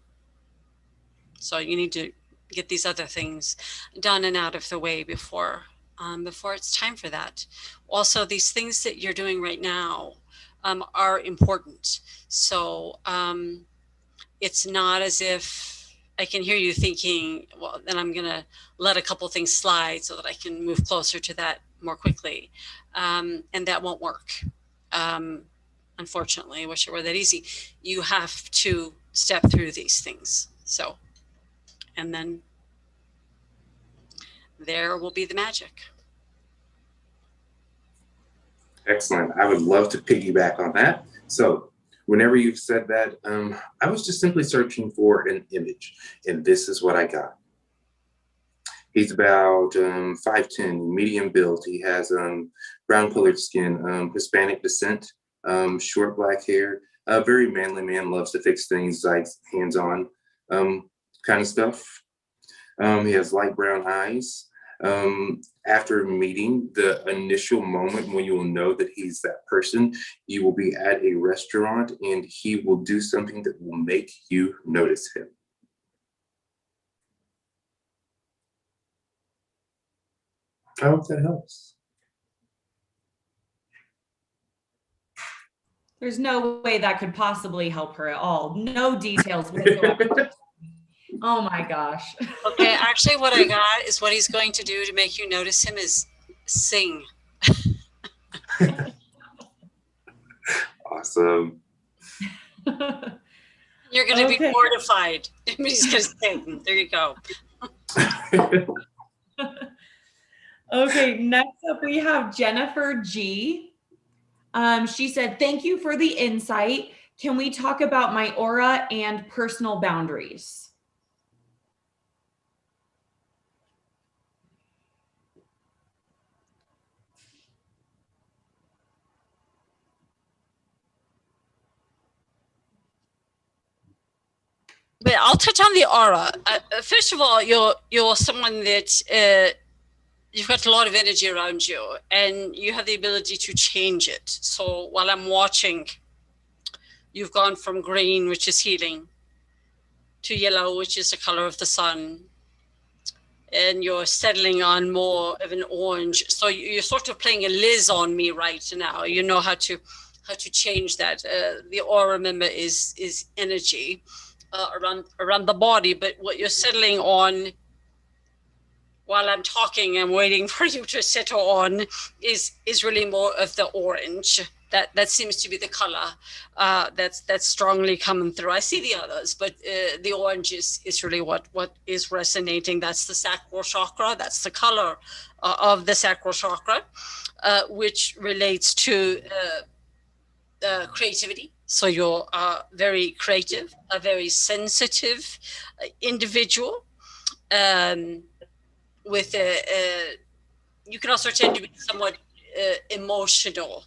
So you need to get these other things done and out of the way before it's time for that. Also, these things that you're doing right now are important. So it's not as if I can hear you thinking, well, then I'm going to let a couple things slide so that I can move closer to that more quickly. And that won't work. Unfortunately, I wish it were that easy. You have to step through these things. So, and then there will be the magic. Excellent. I would love to piggyback on that. So Whenever you've said that, I was just simply searching for an image, and this is what I got. He's about 5'10", medium build. He has brown colored skin, Hispanic descent, short black hair, a very manly man, loves to fix things like hands-on kind of stuff. He has light brown eyes. After meeting, the initial moment when you will know that he's that person, you will be at a restaurant and he will do something that will make you notice him. I hope that helps. There's no way that could possibly help her at all. No details whatsoever. Oh my gosh. Okay, actually what I got is what he's going to do to make you notice him is sing. Awesome. You're going to be mortified. He's going to sing. There you go. Okay, next up we have Jennifer G. She said, thank you for the insight. Can we talk about my aura and personal boundaries? But I'll touch on the aura. First of all, you're someone that you've got a lot of energy around you, and you have the ability to change it. So while I'm watching, you've gone from green, which is healing, to yellow, which is the color of the sun, and you're settling on more of an orange. So you're sort of playing a Liz on me right now. You know how to change that. The aura, remember, is energy. Around the body, but what you're settling on while I'm talking and waiting for you to settle on is really more of the orange. That seems to be the color that's strongly coming through. I see the others, but the orange is really what is resonating. That's the sacral chakra. That's the color of the sacral chakra, which relates to creativity. So you're very creative, a very sensitive individual. With you can also tend to be somewhat emotional,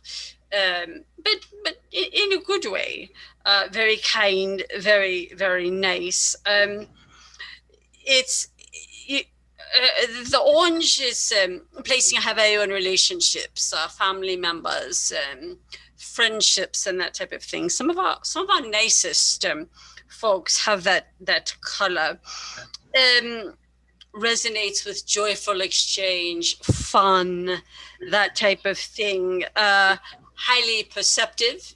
but in a good way. Very kind, very, very nice. The orange is placing Hawaii on relationships, family members, friendships, and that type of thing. Some of our nicest folks have that color. Resonates with joyful exchange, fun, that type of thing. Highly perceptive,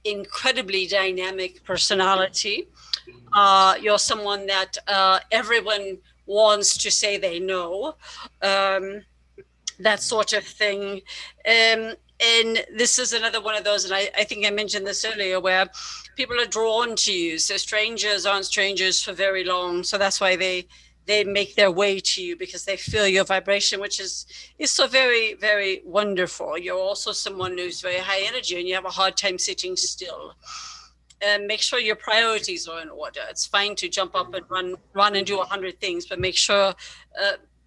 incredibly dynamic personality. You're someone that everyone wants to say they know, that sort of thing. And this is another one of those, and I think I mentioned this earlier, where people are drawn to you. So strangers aren't strangers for very long. So that's why they make their way to you, because they feel your vibration, which is so very, very wonderful. You're also someone who's very high energy, and you have a hard time sitting still. And make sure your priorities are in order. It's fine to jump up and run and do 100 things, but make sure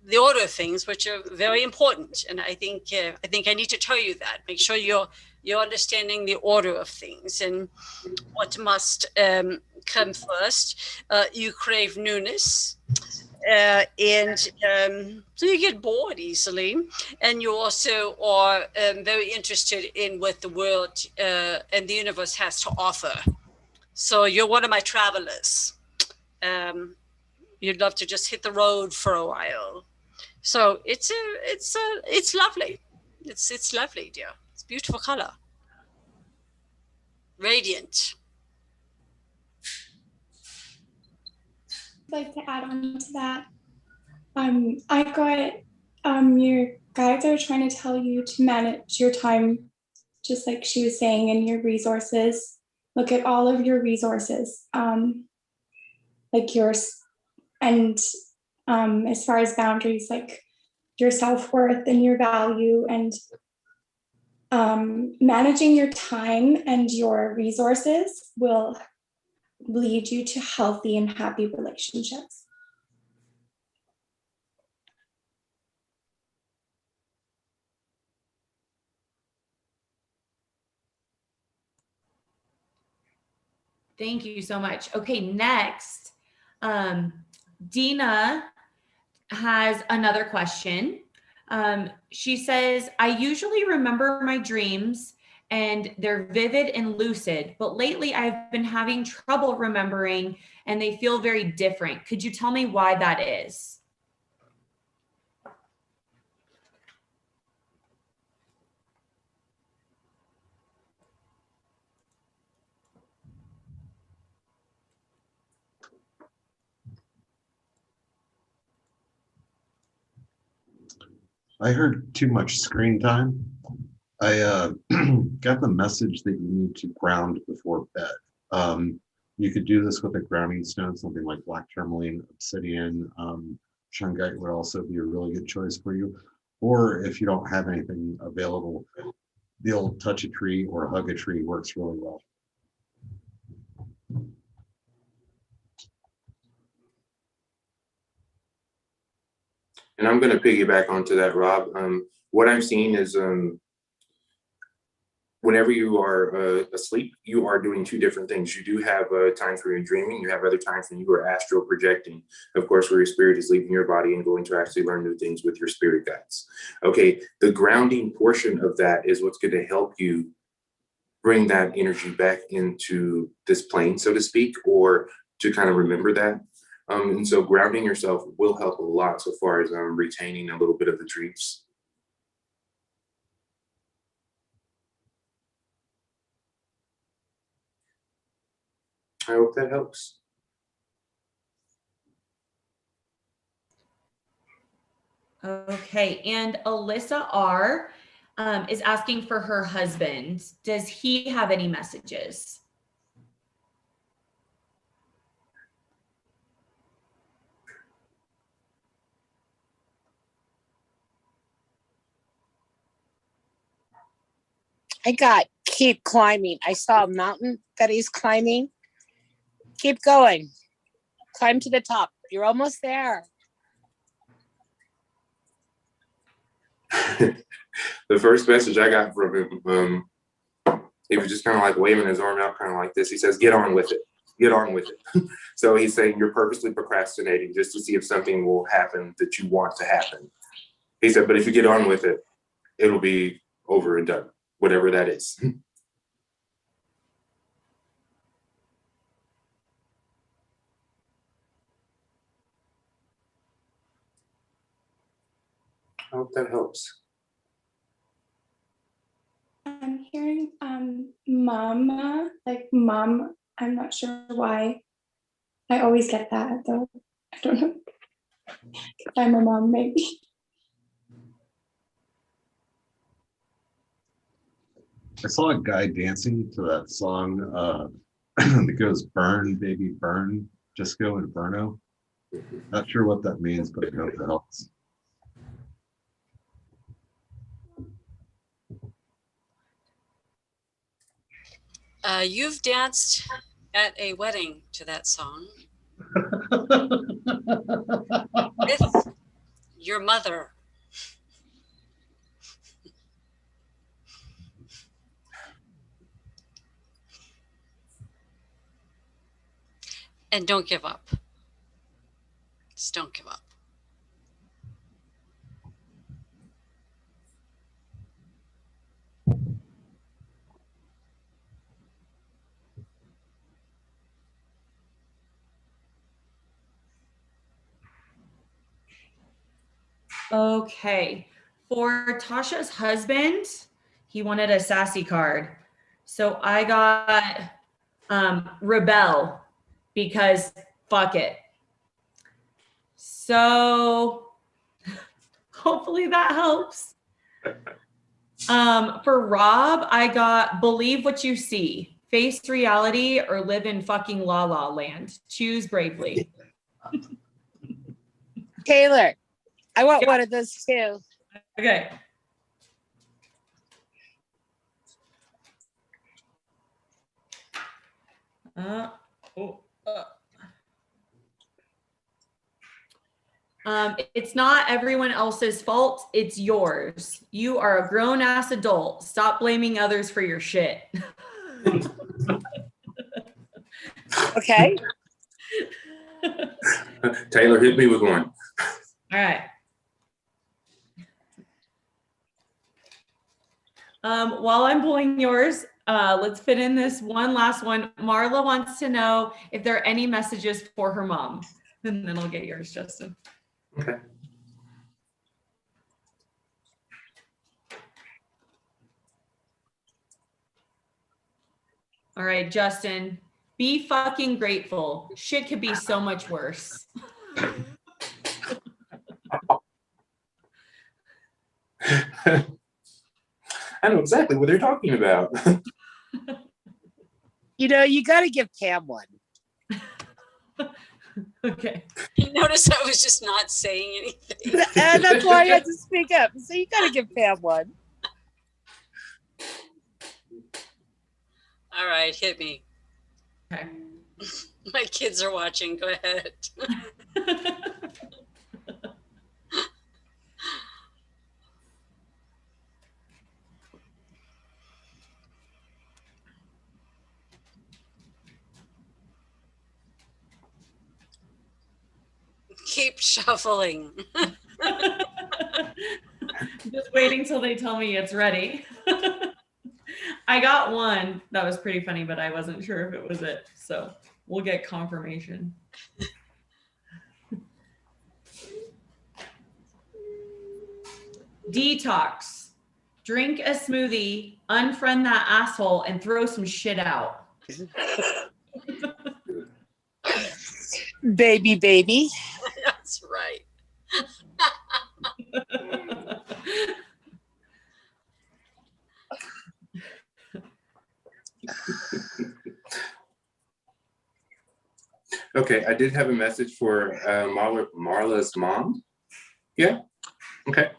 the order of things, which are very important. And I think I need to tell you that. Make sure you're understanding the order of things and what must come first. You crave newness. And so you get bored easily, and you also are very interested in what the world and the universe has to offer. So you're one of my travelers. You'd love to just hit the road for a while. So it's lovely. It's lovely, dear. It's a beautiful color. Radiant. I'd like to add on to that. I got your guides are trying to tell you to manage your time, just like she was saying, and your resources. Look at all of your resources, like yours, and as far as boundaries, like your self-worth and your value, and managing your time and your resources will lead you to healthy and happy relationships. Thank you so much. Okay, next, Dina has another question. She says, I usually remember my dreams and they're vivid and lucid, but lately I've been having trouble remembering and they feel very different. Could you tell me why that is? I heard too much screen time. I got the message that you need to ground before bed. You could do this with a grounding stone, something like black tourmaline, obsidian. Shungite would also be a really good choice for you. Or if you don't have anything available, the old touch a tree or hug a tree works really well. And I'm going to piggyback onto that, Rob. What I'm seeing is whenever you are asleep, you are doing two different things. You do have times where you're dreaming. You have other times when you are astral projecting, of course, where your spirit is leaving your body and going to actually learn new things with your spirit guides. Okay, the grounding portion of that is what's going to help you bring that energy back into this plane, so to speak, or to kind of remember that. And so grounding yourself will help a lot so far as retaining a little bit of the dreams. I hope that helps. Okay, and Alyssa R is asking for her husband. Does he have any messages? I got keep climbing. I saw a mountain that he's climbing. Keep going. Climb to the top. You're almost there. The first message I got from him, he was just kind of like waving his arm out, kind of like this. He says, get on with it. Get on with it. So he's saying you're purposely procrastinating just to see if something will happen that you want to happen. He said, but if you get on with it, it'll be over and done, whatever that is. I hope that helps. I'm hearing mama, like mom. I'm not sure why. I always get that though. I don't know. If I'm a mom, maybe. I saw a guy dancing to that song that goes burn, baby, burn, Disco Inferno. Not sure what that means, but I hope it helps. You've danced at a wedding to that song with your mother. And don't give up. Just don't give up. Okay, for Tasha's husband, he wanted a sassy card. So I got rebel because fuck it. So hopefully that helps. For Rob, I got believe what you see, face reality, or live in fucking la la land. Choose bravely. Taylor, I want one of those too. Okay. Uh, oh, it's not everyone else's fault. It's yours. You are a grown ass adult. Stop blaming others for your shit. Okay. Taylor, hit me with one. All right. While I'm pulling yours, let's fit in this one last one. Marla wants to know if there are any messages for her mom. And then I'll get yours, Justin. Okay. All right, Justin, be fucking grateful. Shit could be so much worse. I know exactly what they're talking about. You know, you got to give Pam one. Okay. You notice I was just not saying anything. And that's why I had to speak up. So you got to give Pam one. All right, hit me. Okay. My kids are watching. Go ahead. Keep shuffling. Just waiting till they tell me it's ready. I got one that was pretty funny, but I wasn't sure if it was it. So we'll get confirmation. Detox. Drink a smoothie, unfriend that asshole, and throw some shit out. Baby. That's right. Okay, I did have a message for Marla's mom. Yeah, okay.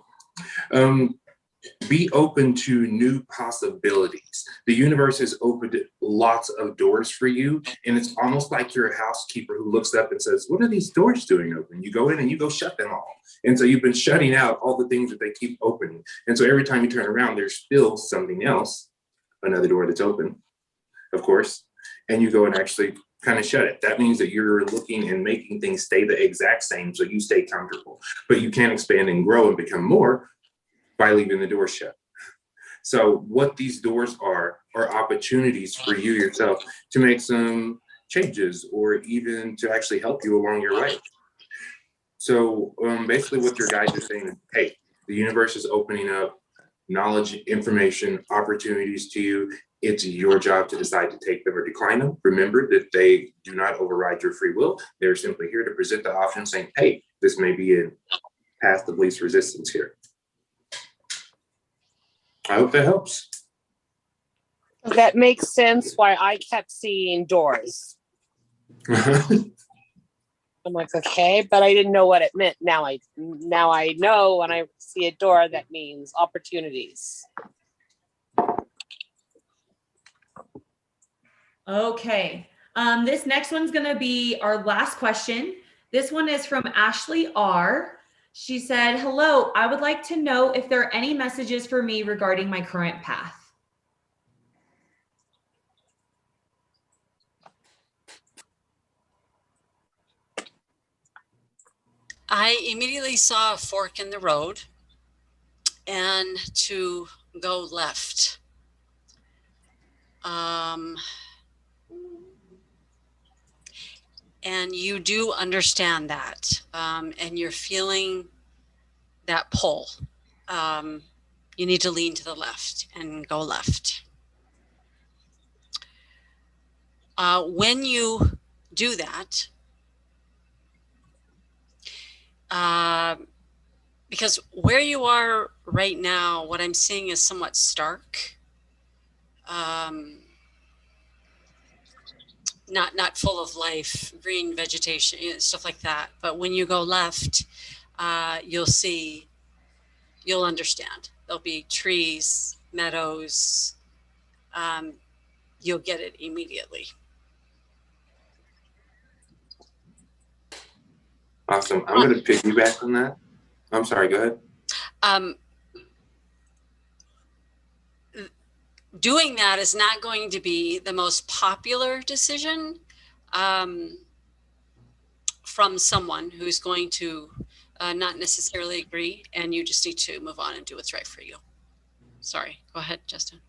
Be open to new possibilities. The universe has opened lots of doors for you, and it's almost like you're a housekeeper who looks up and says, what are these doors doing open? You go in and you go shut them all. And so you've been shutting out all the things that they keep opening. And so every time you turn around, there's still something else, another door that's open, of course, and you go and actually kind of shut it. That means that you're looking and making things stay the exact same so you stay comfortable, but you can expand and grow and become more by leaving the door shut. So what these doors are opportunities for you yourself to make some changes or even to actually help you along your way. So basically what your guides are saying is, hey, the universe is opening up knowledge, information, opportunities to you. It's your job to decide to take them or decline them. Remember that they do not override your free will. They're simply here to present the option saying, hey, this may be a path of least resistance here. I hope that helps. That makes sense why I kept seeing doors. I'm like, okay, but I didn't know what it meant. Now I know when I see a door, that means opportunities. Okay. This next one's going to be our last question. This one is from Ashley R. She said, hello, I would like to know if there are any messages for me regarding my current path. I immediately saw a fork in the road and to go left. And you do understand that, and you're feeling that pull. You need to lean to the left and go left. When you do that, because where you are right now, what I'm seeing is somewhat stark. Not full of life, green vegetation, stuff like that. But when you go left, you'll understand. There'll be trees, meadows. You'll get it immediately. Awesome. I'm going to piggyback on that. I'm sorry, go ahead. Doing that is not going to be the most popular decision from someone who's going to not necessarily agree, and you just need to move on and do what's right for you. Sorry, go ahead, Justin.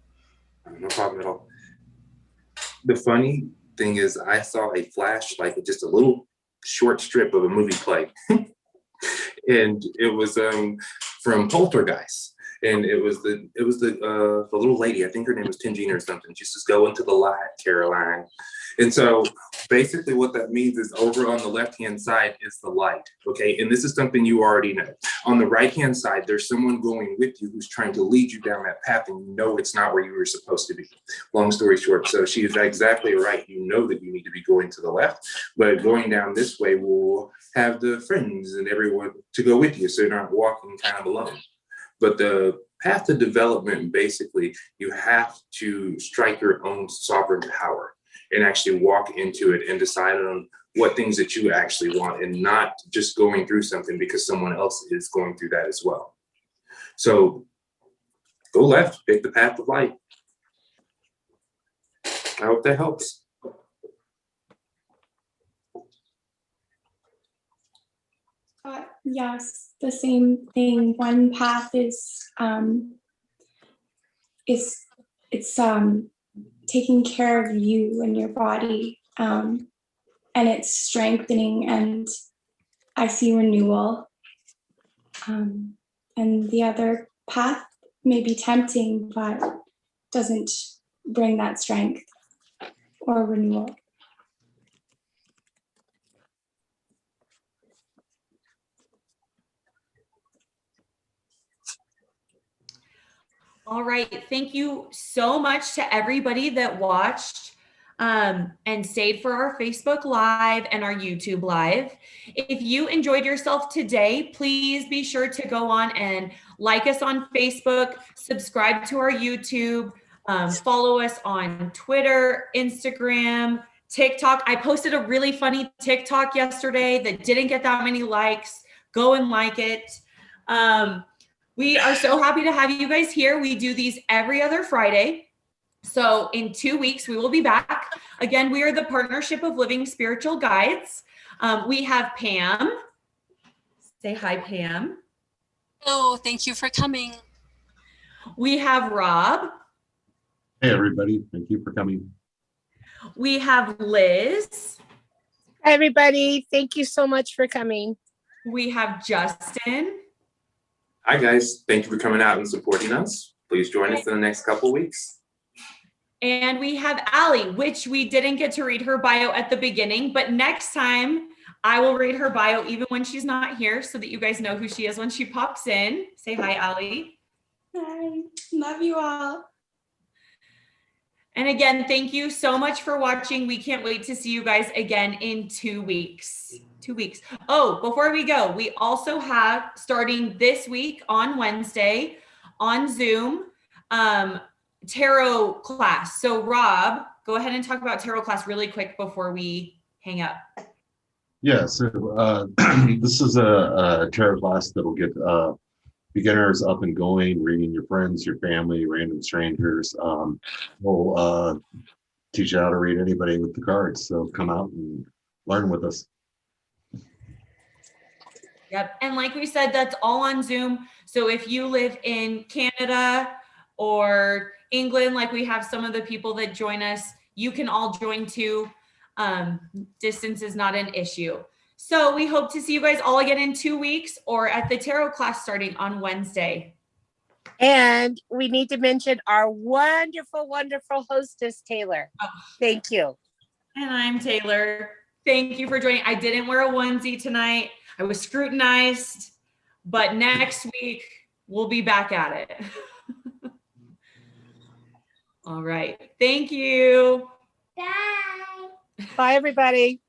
No problem at all. The funny thing is I saw a flash, like just a little short strip of a movie play. And it was from Poltergeist. And it was the little lady, I think her name was Tingina or something. She says, "Go into the light, Caroline." And so basically what that means is over on the left-hand side is the light, okay? And this is something you already know. On the right-hand side, there's someone going with you who's trying to lead you down that path, and you know it's not where you were supposed to be. Long story short, so she is exactly right. You know that you need to be going to the left, but going down this way will have the friends and everyone to go with you, so you're not walking kind of alone. But the path to development, basically, you have to strike your own sovereign power and actually walk into it and decide on what things that you actually want, and not just going through something because someone else is going through that as well. So go left, pick the path of light. I hope that helps. Yes, the same thing. One path is taking care of you and your body, and it's strengthening, and I see renewal. And the other path may be tempting, but doesn't bring that strength or renewal. All right. Thank you so much to everybody that watched and stayed for our Facebook Live and our YouTube Live. If you enjoyed yourself today, please be sure to go on and like us on Facebook, subscribe to our YouTube, follow us on Twitter, Instagram, TikTok. I posted a really funny TikTok yesterday that didn't get that many likes. Go and like it. We are so happy to have you guys here. We do these every other Friday. So in 2 weeks, we will be back. Again, we are the Partnership of Living Spiritual Guides. We have Pam. Say hi, Pam. Oh, thank you for coming. We have Rob. Hey, everybody. Thank you for coming. We have Liz. Hi, everybody. Thank you so much for coming. We have Justin. Hi, guys. Thank you for coming out and supporting us. Please join us in the next couple of weeks. And we have Allie, which we didn't get to read her bio at the beginning, but next time I will read her bio even when she's not here so that you guys know who she is when she pops in. Say hi, Allie. Hi, love you all. And again, thank you so much for watching. We can't wait to see you guys again in 2 weeks. 2 weeks. Oh, before we go, we also have, starting this week on Wednesday on Zoom, tarot class. So Rob, go ahead and talk about tarot class really quick before we hang up. Yeah, so this is a tarot class that will get beginners up and going, reading your friends, your family, random strangers. We'll teach you how to read anybody with the cards. So come out and learn with us. Yep. And like we said, that's all on Zoom. So if you live in Canada or England, like we have some of the people that join us, you can all join too. Distance is not an issue. So we hope to see you guys all again in 2 weeks or at the tarot class starting on Wednesday. And we need to mention our wonderful, wonderful hostess, Taylor. Oh. Thank you. And I'm Taylor. Thank you for joining. I didn't wear a onesie tonight. I was scrutinized, but next week we'll be back at it. All right. Thank you. Bye. Bye, everybody.